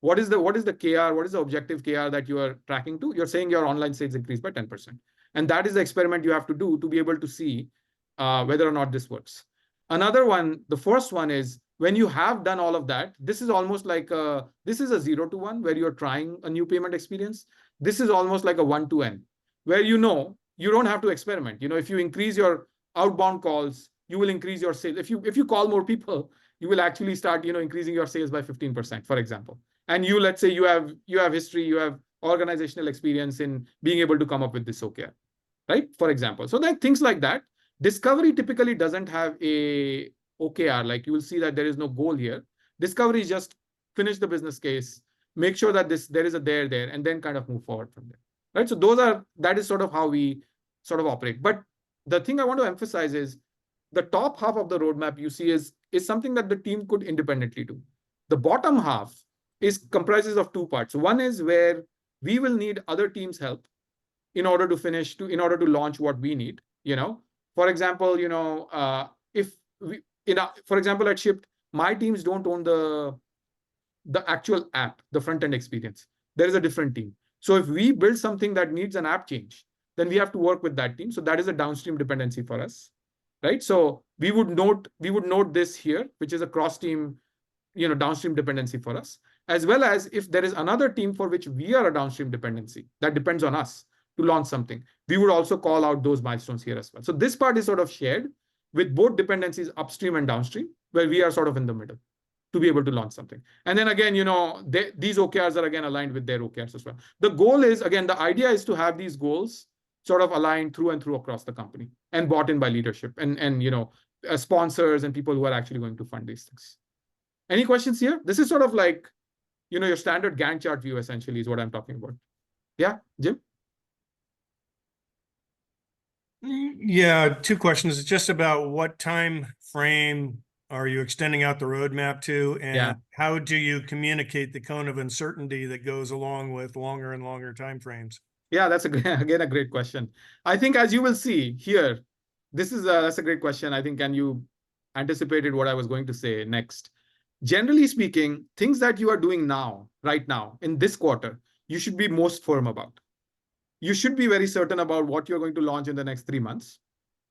What is the KR? What is the objective KR that you are tracking to? You're saying your online sales increased by 10%. And that is the experiment you have to do to be able to see whether or not this works. Another one, the first one is when you have done all of that, this is almost like this is a 0 to 1 where you're trying a new payment experience. This is almost like a 1 to N where you don't have to experiment. If you increase your outbound calls, you will increase your sales. If you call more people, you will actually start increasing your sales by 15%, for example. And let's say you have history, you have organizational experience in being able to come up with this OKR, right? For example. So then things like that. Discovery typically doesn't have a OKR. Like you will see that there is no goal here. Discovery is just finish the business case, make sure that there is a there, and then kind of move forward from there, right? So that is sort of how we sort of operate. But the thing I want to emphasize is the top half of the roadmap you see is is something that the team could independently do. The bottom half comprises of two parts. One is where we will need other teams' help in order to launch what we need. For example, if we, for example, at Shipt, my teams don't own the actual app, the front end experience. There is a different team. So if we build something that needs an app change, then we have to work with that team. So that is a downstream dependency for us, right? So we would note this here, which is a cross team, downstream dependency for us, as well as if there is another team for which we are a downstream dependency that depends on us to launch something, we would also call out those milestones here as well. So this part is sort of shared with both dependencies upstream and downstream, where we are sort of in the middle to be able to launch something. And then again, these OKRs are again aligned with their OKRs as well. The goal is, again, the idea is to have these goals sort of aligned through and through across the company and bought in by leadership and sponsors and people who are actually going to fund these things. Any questions here? This is sort of like, your standard Gantt chart view essentially is what I'm talking about. Yeah, Jim? Yeah, two questions. It's just about what time frame are you extending out the roadmap to, and how do you communicate the cone of uncertainty that goes along with longer and longer time frames? Yeah, that's again a great question. I think as you will see here, that's a great question. I think, and you anticipated what I was going to say next. Generally speaking, things that you are doing right now, in this quarter, you should be most firm about. You should be very certain about what you're going to launch in the next 3 months.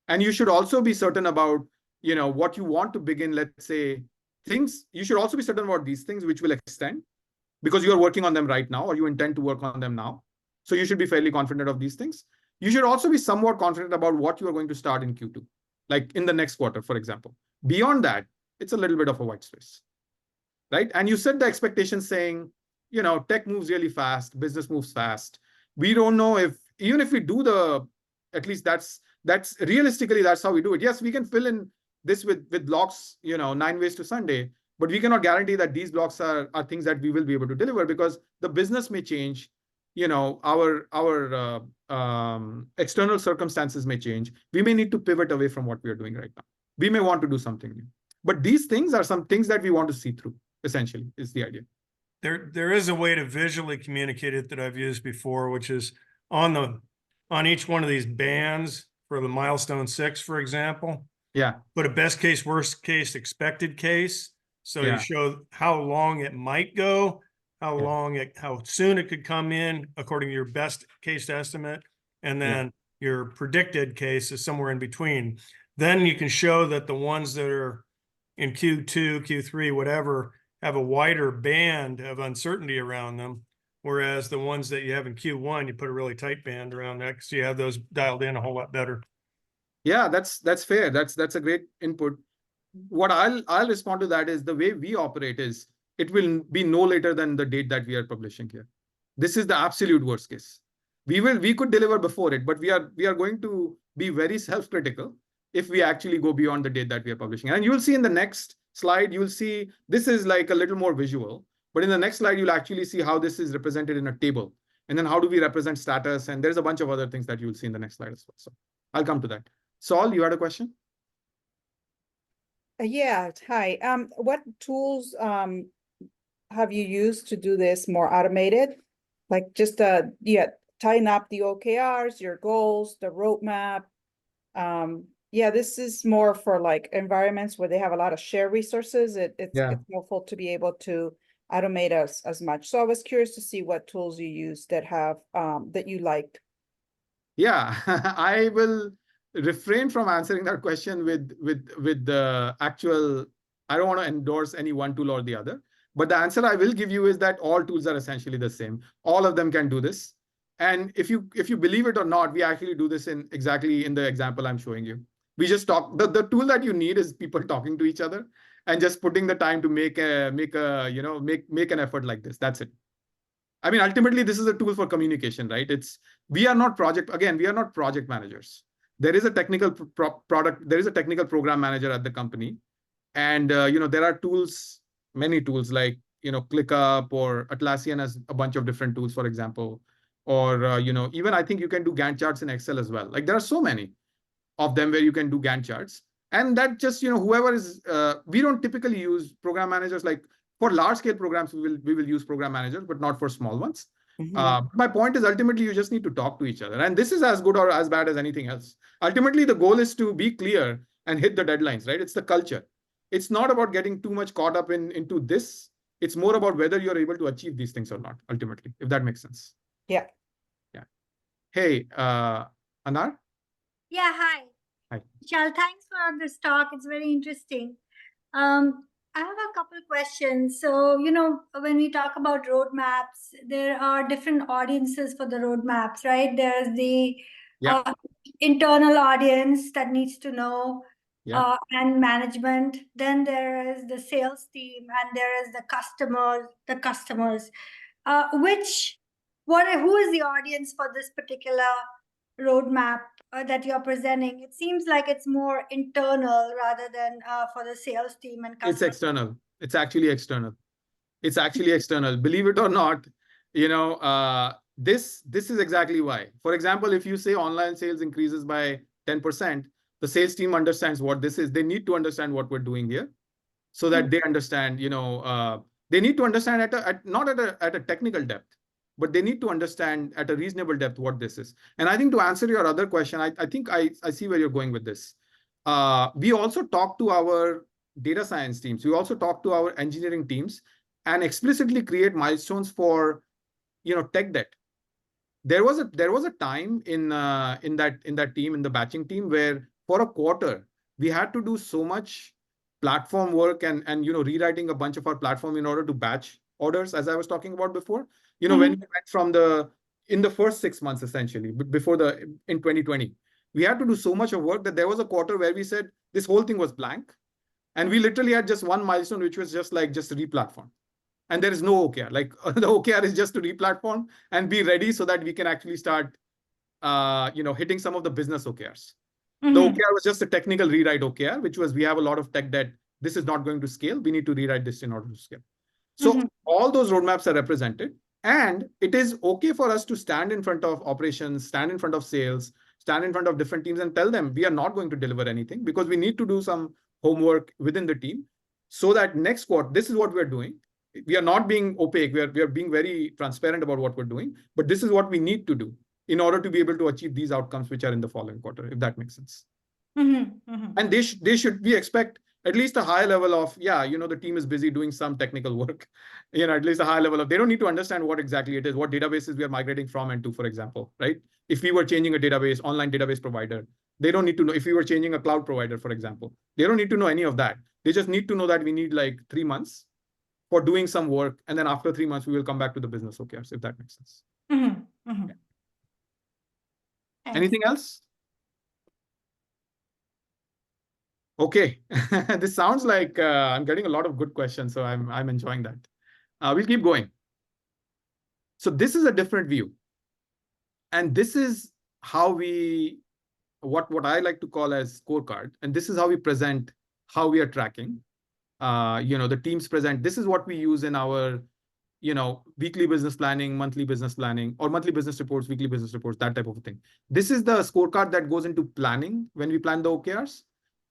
And you should also be certain about, what you want to begin, let's say, things. You should also be certain about these things which will extend because you are working on them right now, or you intend to work on them now. So you should be fairly confident of these things. You should also be somewhat confident about what you are going to start in Q2, like in the next quarter, for example. Beyond that, it's a little bit of a white space, right? And you set the expectation saying, tech moves really fast, business moves fast. We don't know even if we do at least that's realistically, that's how we do it. Yes, we can fill in this with blocks, 9 ways to Sunday, but we cannot guarantee that these blocks are things that we will be able to deliver because the business may change. Our external circumstances may change. We may need to pivot away from what we are doing right now. We may want to do something new. But these things are some things that we want to see through, essentially, is the idea. There is a way to visually communicate it that I've used before, which is on each one of these bands for the milestone 6, for example. Yeah. Put a best case, worst case, expected case. So you show how long it might go, how soon it could come in according to your best case estimate, and then your predicted case is somewhere in between. Then you can show that the ones that are in Q2, Q3, whatever, have a wider band of uncertainty around them. Whereas the ones that you have in Q1, you put a really tight band around that because you have those dialed in a whole lot better. Yeah, that's fair. That's a great input. What I'll respond to that is the way we operate is it will be no later than the date that we are publishing here. This is the absolute worst case. We could deliver before it, but we are going to be very self-critical if we actually go beyond the date that we are publishing. And you'll see in the next slide, you'll see this is like a little more visual, but in the next slide, you'll actually see how this is represented in a table. And then how do we represent status? And there's a bunch of other things that you'll see in the next slide as well. So I'll come to that. Saul, you had a question? Yeah, hi. What tools have you used to do this more automated? Like just tying up the OKRs, your goals, the roadmap. This is more for like environments where they have a lot of shared resources. It's helpful to be able to automate as much. So I was curious to see what tools you use that have that you liked. Yeah, I will refrain from answering that question with the actual. I don't want to endorse any one tool or the other, but the answer I will give you is that all tools are essentially the same. All of them can do this. And if you believe it or not, we actually do this exactly in the example I'm showing you. We just talk. The tool that you need is people talking to each other and just putting the time to make an effort like this. That's it. I mean, ultimately, this is a tool for communication, right? We are not project managers. There is a technical there is a technical program manager at the company. And, there are tools, many tools like, ClickUp or Atlassian has a bunch of different tools, for example, or, even I think you can do Gantt charts in Excel as well. Like there are so many of them where you can do Gantt charts. And that just, whoever is, we don't typically use program managers. Like for large scale programs, we will use program managers, but not for small ones. My point is ultimately you just need to talk to each other. And this is as good or as bad as anything else. Ultimately, the goal is to be clear and hit the deadlines, right? It's the culture. It's not about getting too much caught up into this. It's more about whether you're able to achieve these things or not, ultimately, if that makes sense. Yeah. Yeah. Hey, Anar? Yeah, hi. Hi. Vishal, thanks for this talk. It's very interesting. I have a couple questions. So, when we talk about roadmaps, there are different audiences for the roadmaps, right? There's the Yeah. internal audience that needs to know, Yeah. and management. Then there is the sales team, and there is the customers. Who is the audience for this particular roadmap that you're presenting? It seems like it's more internal rather than for the sales team and It's customers. external. It's actually external. It's actually external. Believe it or not, this is exactly why. For example, if you say online sales increases by 10%, the sales team understands what this is. They need to understand what we're doing here so that they understand, they need to understand not at a technical depth, but they need to understand at a reasonable depth what this is. And I think to answer your other question, I think I see where you're going with this. We also talk to our data science teams. We also talk to our engineering teams and explicitly create milestones for, tech debt. There was a time in that team, in the batching team, where for a quarter we had to do so much platform work and rewriting a bunch of our platform in order to batch orders, as I was talking about before. When we went from in the first 6 months, essentially, before in 2020, we had to do so much of work that there was a quarter where we said this whole thing was blank. And we literally had just one milestone, which was just re-platform. And there is no OKR. Like the OKR is just to re-platform and be ready so that we can actually start, hitting some of the business OKRs. The OKR was just a technical rewrite OKR, which was we have a lot of tech debt. This is not going to scale. We need to rewrite this in order to scale. So all those roadmaps are represented. And it is okay for us to stand in front of operations, stand in front of sales, stand in front of different teams and tell them we are not going to deliver anything because we need to do some homework within the team so that next quarter, this is what we're doing. We are not being opaque. We are being very transparent about what we're doing, but this is what we need to do in order to be able to achieve these outcomes, which are in the following quarter, if that makes sense. And we expect at least a high level of, the team is busy doing some technical work, at least a high level of, they don't need to understand what exactly it is, what databases we are migrating from and to, for example, right? If we were changing a database, online database provider, they don't need to know. If we were changing a cloud provider, for example, they don't need to know any of that. They just need to know that we need like 3 months for doing some work. And then after 3 months, we will come back to the business OKRs, if that makes sense. Yeah. Anything else? Okay. This sounds like I'm getting a lot of good questions, so I'm enjoying that. We'll keep going. So this is a different view. And this is how what I like to call as scorecard. And this is how we present how we are tracking. The teams present. This is what we use in our, weekly business planning, monthly business planning, or monthly business reports, weekly business reports, that type of a thing. This is the scorecard that goes into planning when we plan the OKRs.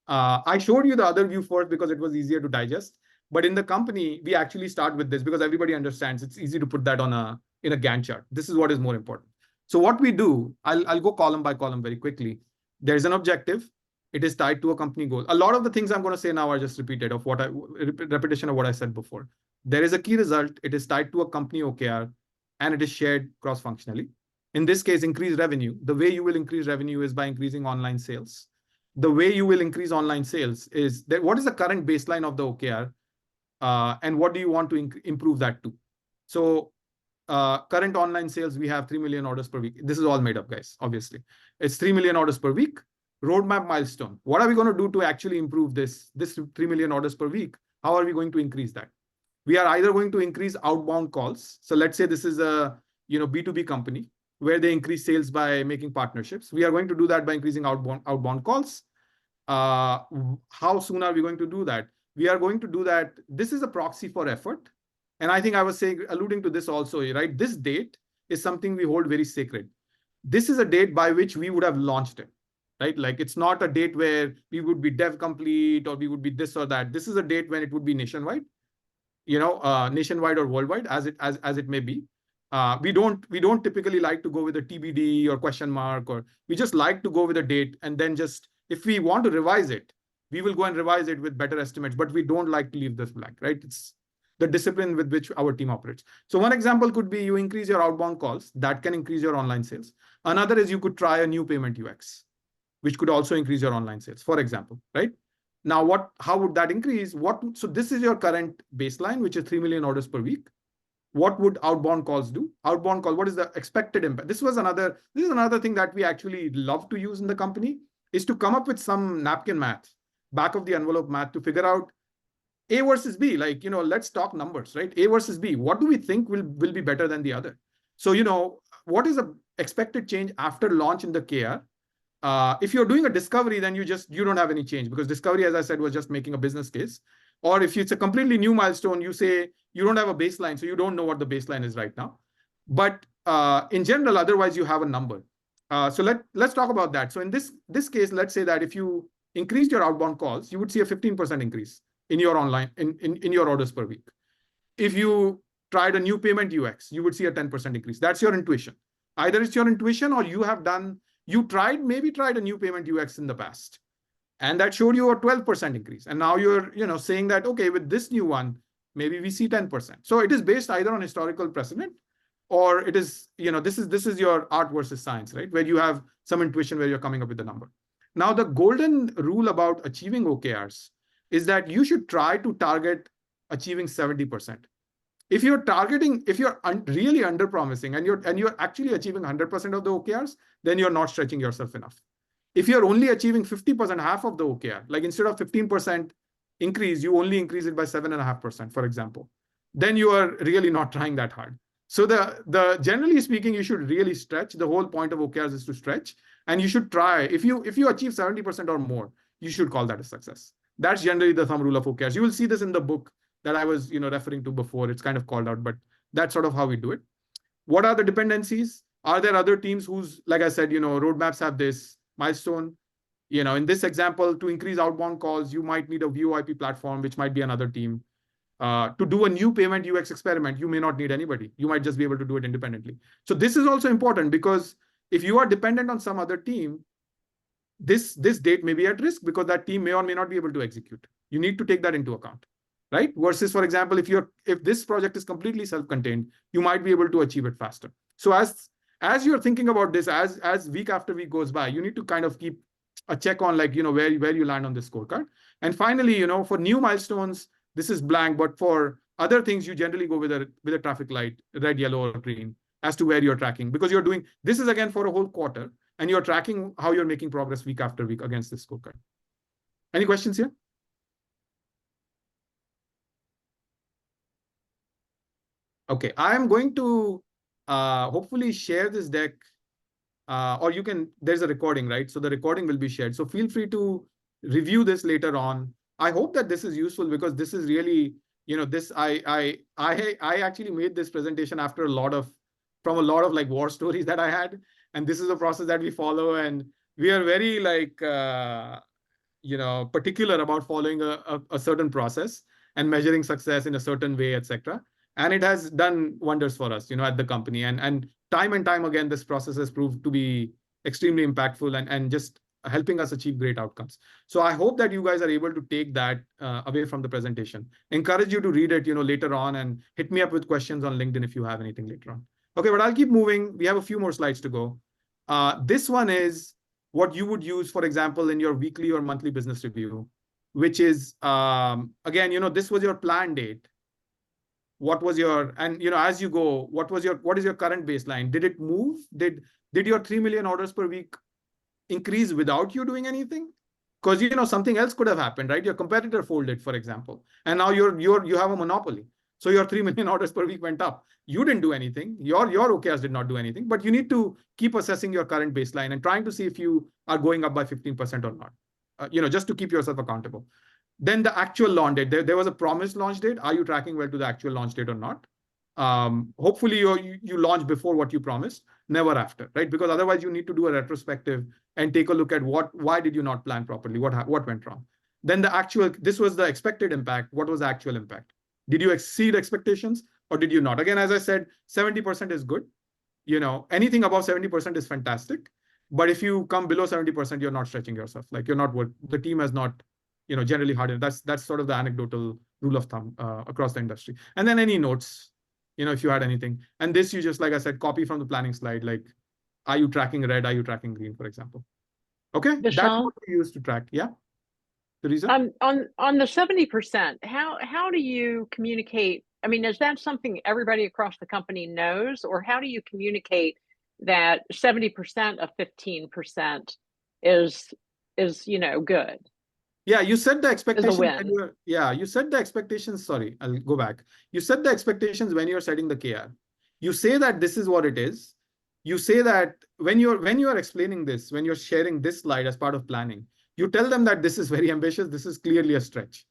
I showed you the other view first because it was easier to digest. But in the company, we actually start with this because everybody understands it's easy to put that in a Gantt chart. This is what is more important. So what we do, I'll go column by column very quickly. There's an objective. It is tied to a company goal. A lot of the things I'm going to say now are just repetition of what I said before. There is a key result. It is tied to a company OKR, and it is shared cross-functionally. In this case, increase revenue. The way you will increase revenue is by increasing online sales. The way you will increase online sales is that what is the current baseline of the OKR, and what do you want to improve that to? So current online sales, we have 3 million orders per week. This is all made up, guys, obviously. It's 3 million orders per week. Roadmap milestone. What are we going to do to actually improve this 3 million orders per week? How are we going to increase that? We are either going to increase outbound calls. So let's say this is a B2B company where they increase sales by making partnerships. We are going to do that by increasing outbound calls. How soon are we going to do that? We are going to do that. This is a proxy for effort. And I think I was alluding to this also, right? This date is something we hold very sacred. This is a date by which we would have launched it. right? Like it's not a date where we would be dev complete or we would be this or that. This is a date when it would be nationwide, nationwide or worldwide as it may be. We don't typically like to go with a TBD or question mark, or we just like to go with a date, and then just if we want to revise it, we will go and revise it with better estimates, but we don't like to leave this blank, right? It's the discipline with which our team operates. So one example could be you increase your outbound calls. That can increase your online sales. Another is you could try a new payment UX, which could also increase your online sales, for example, right? Now, how would that increase? So this is your current baseline, which is 3 million orders per week. What would outbound calls do? Outbound call, what is the expected impact? This is another thing that we actually love to use in the company, is to come up with some napkin math, back of the envelope math, to figure out A versus B. Like, let's talk numbers, right? A versus B. What do we think will be better than the other? So, what is the expected change after launch in the KR? If you're doing a discovery, then you don't have any change, because discovery, as I said, was just making a business case. Or if it's a completely new milestone, you say you don't have a baseline, so you don't know what the baseline is right now. But in general, otherwise you have a number. So let's talk about that. So in this case, let's say that if you increased your outbound calls, you would see a 15% increase in your online in your orders per week. If you tried a new payment UX, you would see a 10% increase. That's your intuition. Either it's your intuition, or you maybe tried a new payment UX in the past, and that showed you a 12% increase. And now you're, saying that, okay, with this new one, maybe we see 10%. So it is based either on historical precedent, or it is, this is your art versus science, right? Where you have some intuition where you're coming up with the number. Now, the golden rule about achieving OKRs is that you should try to target achieving 70%. If you're really under-promising and you're actually achieving 100% of the OKRs, then you're not stretching yourself enough. If you're only achieving 50%, half of the OKR, like instead of 15% increase, you only increase it by 7.5%, for example, then you are really not trying that hard. So generally speaking, you should really stretch. The whole point of OKRs is to stretch, and you should try. If you achieve 70% or more, you should call that a success. That's generally the thumb rule of OKRs. You will see this in the book that I was referring to before. It's kind of called out, but that's sort of how we do it. What are the dependencies? Are there other teams whose, like I said, roadmaps have this milestone? In this example, to increase outbound calls, you might need a VoIP platform, which might be another team. To do a new payment UX experiment, you may not need anybody. You might just be able to do it independently. So this is also important, because if you are dependent on some other team, this date may be at risk, because that team may or may not be able to execute. You need to take that into account, right? Versus, for example, if this project is completely self-contained, you might be able to achieve it faster. So as you're thinking about this, as week after week goes by, you need to kind of keep a check on, like, where you land on this scorecard. And finally, for new milestones, this is blank, but for other things, you generally go with a traffic light, red, yellow, or green, as to where you're tracking, because you're doing this is again for a whole quarter, and you're tracking how you're making progress week after week against this scorecard. Any questions here? Okay, I am going to hopefully share this deck, or there's a recording, right? So the recording will be shared. So feel free to review this later on. I hope that this is useful, because this is really, I actually made this presentation after from a lot of like war stories that I had. And this is a process that we follow. And we are very particular about following a certain process and measuring success in a certain way, etc. And it has done wonders for us, at the company. And time again, this process has proved to be extremely impactful and just helping us achieve great outcomes. So I hope that you guys are able to take that away from the presentation. Encourage you to read it, later on, and hit me up with questions on LinkedIn if you have anything later on. Okay, but I'll keep moving. We have a few more slides to go. This one is what you would use, for example, in your weekly or monthly business review, which is, again, this was your plan date. What was as you go, what is your current baseline? Did it move? Did your 3 million orders per week increase without you doing anything? Because something else could have happened, right? Your competitor folded, for example, and now you have a monopoly. So your 3 million orders per week went up. You didn't do anything. Your OKRs did not do anything, but you need to keep assessing your current baseline and trying to see if you are going up by 15% or not, just to keep yourself accountable. Then the actual launch date, there was a promised launch date. Are you tracking well to the actual launch date or not? hopefully you launch before what you promised, never after, right? Because otherwise you need to do a retrospective and take a look at why did you not plan properly? What went wrong? Then this was the expected impact. What was the actual impact? Did you exceed expectations or did you not? Again, as I said, 70% is good. Anything above 70% is fantastic. But if you come below 70%, you're not stretching yourself. Like the team has not, generally hardened. That's sort of the anecdotal rule of thumb across the industry. And then any notes, if you had anything. And this you just, like I said, copy from the planning slide. Like, are you tracking red? Are you tracking green, for example? Okay, that's Vishal? what we use to track. Yeah, Teresa? On the 70%, how do you communicate? I mean, is that something everybody across the company knows, or how do you communicate that 70% of 15% is good? Yeah, you set the expectations win. when you set the expectations. Sorry, I'll go back. You set the expectations when you're setting the KR. You say that this is what it is. You say that when you're explaining this, when you're sharing this slide as part of planning, you tell them that this is very ambitious. This is clearly a stretch.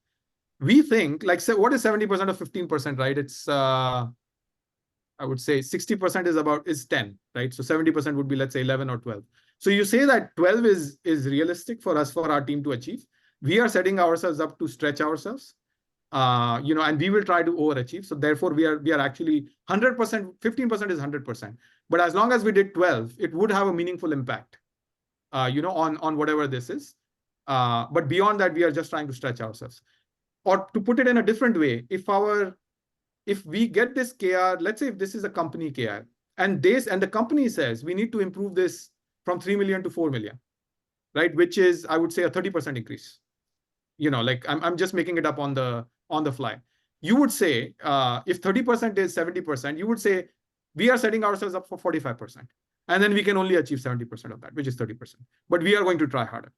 We think, like, say, what is 70% of 15%, right? It's I would say 60% is 10, right? So 70% would be, let's say, 11 or 12. So you say that 12 is realistic for our team to achieve. We are setting ourselves up to stretch ourselves, and we will try to overachieve. So therefore, we are actually 100%. 15% is 100%. But as long as we did 12, it would have a meaningful impact, on whatever this is. But beyond that, we are just trying to stretch ourselves. Or to put it in a different way, if we get this KR, let's say if this is a company KR, and the company says we need to improve this from 3 million to 4 million, right? Which is, I would say, a 30% increase. Like I'm just making it up on the fly. You would say, if 30% is 70%, you would say we are setting ourselves up for 45%. And then we can only achieve 70% of that, which is 30%. But we are going to try harder.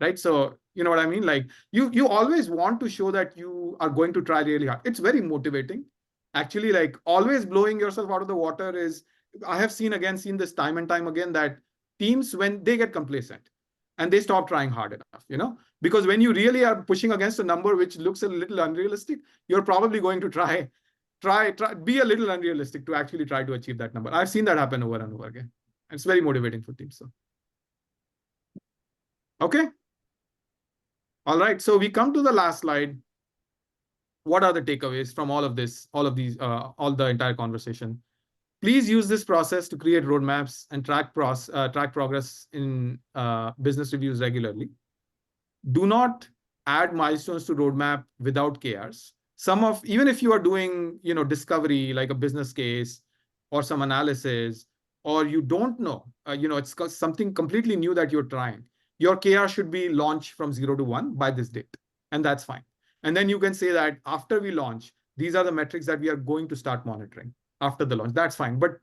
Right. So, you know what I mean? Like you always want to show that you are going to try really hard. It's very motivating. Actually, like always blowing yourself out of the water is, I have seen this time and time again, that teams, when they get complacent and they stop trying hard enough, because when you really are pushing against a number which looks a little unrealistic, you're probably going to try, be a little unrealistic to actually try to achieve that number. I've seen that happen over and over again. And it's very motivating for teams. So, okay. All right, so we come to the last slide. What are the takeaways from all of this, all the entire conversation? Please use this process to create roadmaps and track progress in business reviews regularly. Do not add milestones to roadmap without KRs. Even if you are doing, discovery, like a business case or some analysis, or you don't know, it's something completely new that you're trying. Your KR should be launched from 0 to 1 by this date. And that's fine. And then you can say that after we launch, these are the metrics that we are going to start monitoring after the launch. That's fine. But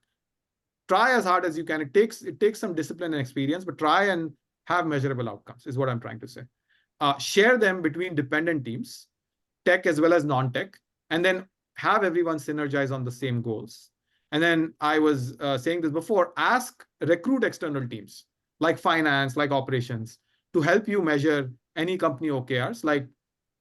try as hard as you can. It takes some discipline and experience, but try and have measurable outcomes is what I'm trying to say. Share them between dependent teams, tech as well as non-tech, and then have everyone synergize on the same goals. And then I was saying this before, recruit external teams like finance, like operations, to help you measure any company OKRs, like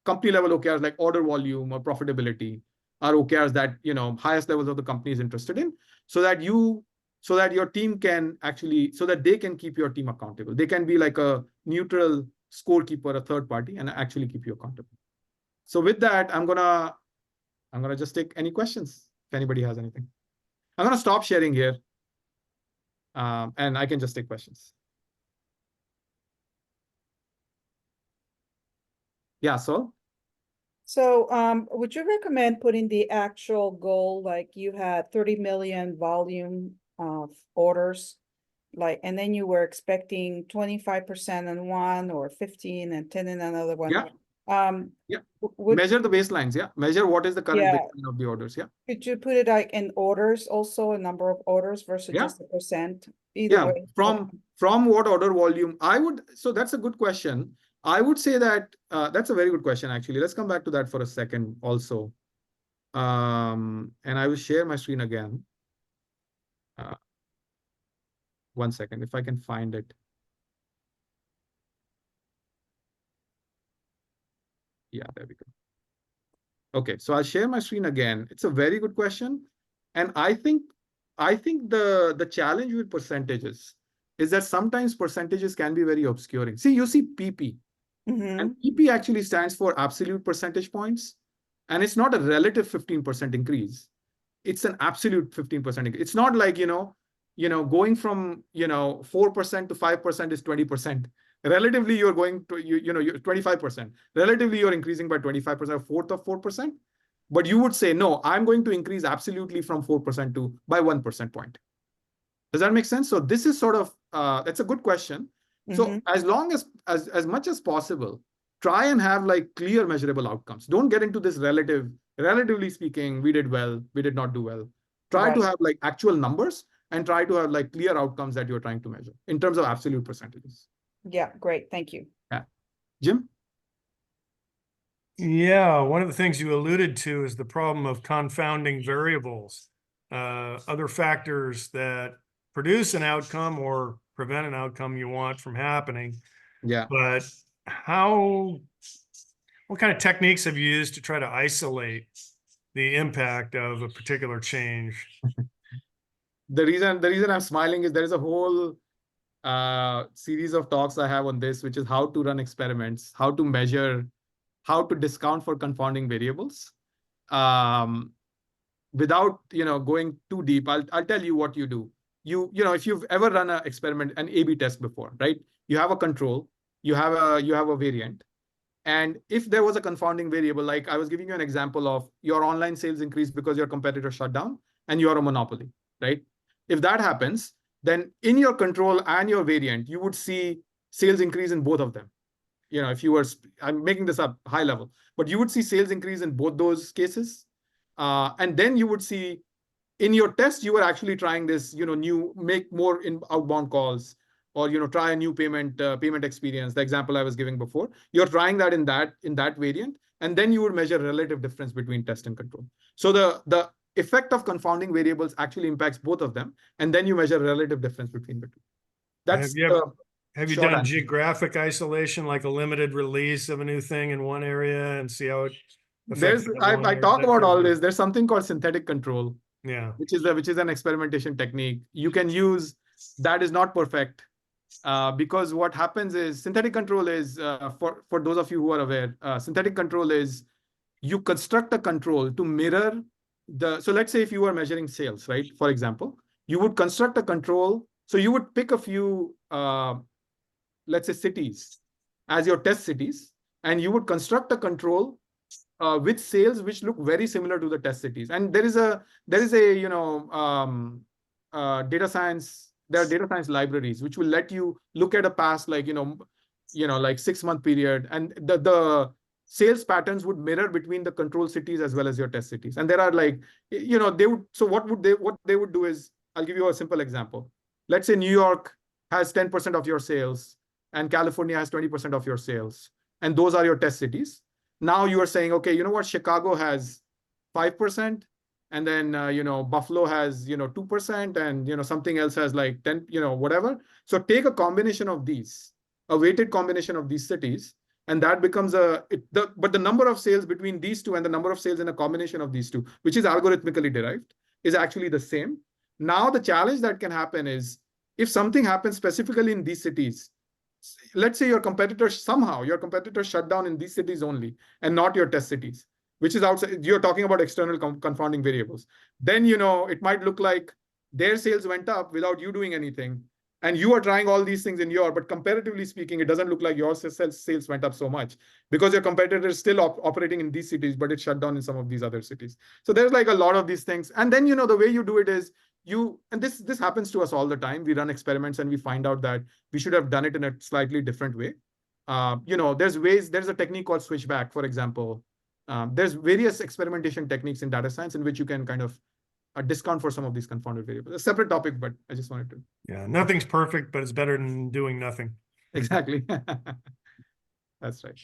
company level OKRs, like order volume or profitability, are OKRs that, highest levels of the company is interested in, so that your team can actually, so that they can keep your team accountable. They can be like a neutral scorekeeper, a third party, and actually keep you accountable. So with that, I'm gonna just take any questions if anybody has anything. I'm gonna stop sharing here, and I can just take questions. Yeah, so would you recommend putting the actual goal, like you had 30 million volume of orders, and then you were expecting 25% in one, or 15 and 10 in another one? Yeah. Measure the baselines. Yeah. Measure what is the current baseline of the orders. Yeah. Could you put it like in orders also, a number of orders versus just a percent? Either way. From what order volume? So that's a good question. I would say that that's a very good question, actually. Let's come back to that for a second also. And I will share my screen again. 1 second, if I can find it. Yeah, there we go. Okay, so I'll share my screen again. It's a very good question. And I think the challenge with percentages is that sometimes percentages can be very obscuring. See, you see PP, and PP actually stands for absolute percentage points, and it's not a relative 15% increase. It's an absolute 15% increase. It's not like, going from, 4% to 5% is 20%. Relatively, you're going to, you're 25%. Relatively, you're increasing by 25%, a fourth of 4%. But you would say, no, I'm going to increase absolutely from 4% to by 1% point. Does that make sense? So this is sort of, that's a good question. So as long as much as possible, try and have like clear measurable outcomes. Don't get into this relatively speaking, we did well, we did not do well. Try to have like actual numbers and try to have like clear outcomes that you're trying to measure in terms of absolute percentages. Yeah, great. Thank you. Yeah. Jim? Yeah, one of the things you alluded to is the problem of confounding variables, other factors that produce an outcome or prevent an outcome you want from happening. Yeah. But what kind of techniques have you used to try to isolate the impact of a particular change? The reason I'm smiling is there is a whole series of talks I have on this, which is how to run experiments, how to measure, how to discount for confounding variables. Without going too deep, I'll tell you what you do. If you've ever run an experiment, an A/B test before, right? You have a control, you have a variant. And if there was a confounding variable, like I was giving you an example of your online sales increased because your competitor shut down and you are a monopoly, right? If that happens, then in your control and your variant, you would see sales increase in both of them. If you were, I'm making this up high level, but you would see sales increase in both those cases. And then you would see in your test, you were actually trying this, make more outbound calls, or try a new payment experience, the example I was giving before. You're trying that in that variant, and then you would measure relative difference between test and control. So the effect of confounding variables actually impacts both of them, and then you measure relative difference between the two. That's have you done geographic isolation, like a limited release of a new thing in one area and see how it affects I talk about all this. There's something called synthetic control. Yeah. Which is an experimentation technique. You can use that is not perfect. Because what happens is synthetic control is, for those of you who are aware, synthetic control is you construct a control to mirror so let's say if you were measuring sales, right? For example, you would construct a control. So you would pick a few, let's say cities as your test cities, and you would construct a control with sales which look very similar to the test cities. And there is a data science. There are data science libraries which will let you look at a past like 6-month period, and the sales patterns would mirror between the control cities as well as your test cities. And there are like they would. So what they would do is, I'll give you a simple example. Let's say New York has 10% of your sales and California has 20% of your sales, and those are your test cities. Now you are saying, okay, you know what? Chicago has 5%, and then Buffalo has 2%, and something else has like 10, whatever. So take a combination of these, a weighted combination of these cities, and that becomes but the number of sales between these two and the number of sales in a combination of these two, which is algorithmically derived, is actually the same. Now the challenge that can happen is if something happens specifically in these cities. Let's say your competitor shut down in these cities only and not your test cities, which is outside. You're talking about external confounding variables. Then it might look like their sales went up without you doing anything, and you are trying all these things but comparatively speaking, it doesn't look like your sales went up so much because your competitor is still operating in these cities, but it shut down in some of these other cities. So there's like a lot of these things. And then the way you do it is and this happens to us all the time. We run experiments and we find out that we should have done it in a slightly different way. There's a technique called switchback, for example. There's various experimentation techniques in data science in which you can kind of discount for some of these confounded variables. A separate topic, but I just wanted to. Yeah, nothing's perfect, but it's better than doing nothing. Exactly. That's right.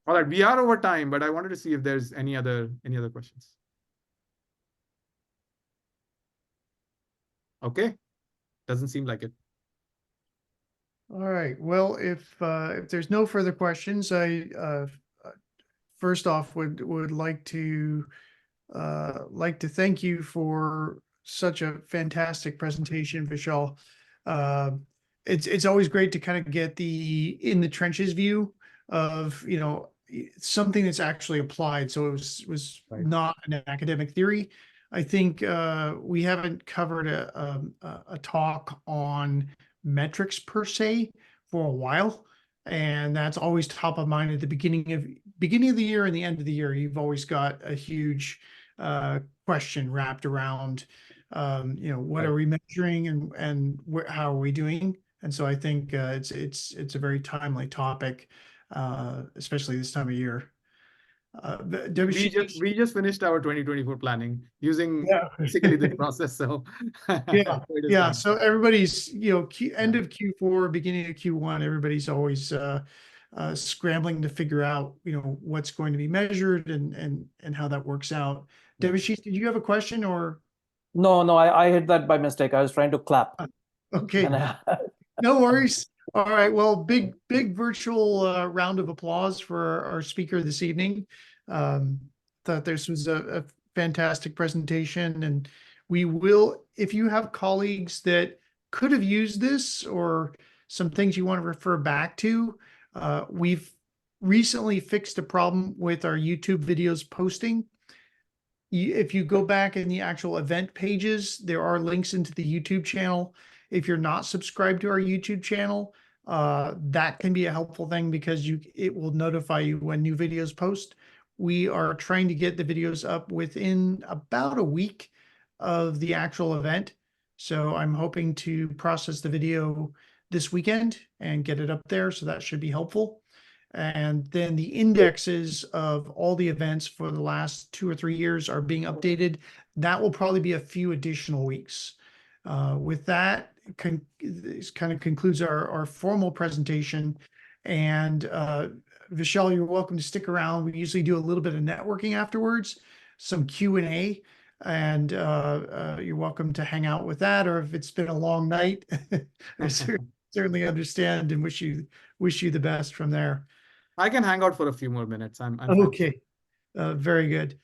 All right, we are over time, but I wanted to see if there's any other questions. Okay, doesn't seem like it. All right. Well, if there's no further questions, I first off would like to like to thank you for such a fantastic presentation, Vishal. It's always great to kind of get the in the trenches view of, you know, something that's actually applied. So it was Right. not an academic theory. I think we haven't covered a talk on metrics per se for a while, and that's always top of mind at the beginning of the year and the end of the year. You've always got a huge question wrapped around, you know, what Right. are we measuring and how are we doing? And so I think it's a very timely topic, especially this time of year. We just finished our 2024 planning using Yeah. basically this process. So Yeah, it is yeah. done. So everybody's, you know, end Yeah. of Q4, beginning of Q1, everybody's always scrambling to figure out, you know, what's going to be measured and how that works out. Yeah. Devashish, did you have a question or? No, I hit that by mistake. I was trying to clap. Okay, And I- no worries. All right. Well, big virtual round of applause for our speaker this evening. Thought this was a fantastic presentation, and we will, if you have colleagues that could have used this or some things you want to refer back to, we've recently fixed a problem with our YouTube videos posting. If you go back in the actual event pages, there are links into the YouTube channel. If you're not subscribed to our YouTube channel, that can be a helpful thing because it will notify you when new videos post. We are trying to get the videos up within about a week of the actual event. So I'm hoping to process the video this weekend and get it up there. So that should be helpful. And then the indexes of all the events for the last 2 or 3 years are being updated. That will probably be a few additional weeks. With that, this kind of concludes our formal presentation. And Vishal, you're welcome to stick around. We usually do a little bit of networking afterwards, some Q&A, and you're welcome to hang out with that. Or if it's been a long night, I certainly understand and wish you the best from there. I can hang out for a few more minutes. I'm fine. Okay, very good.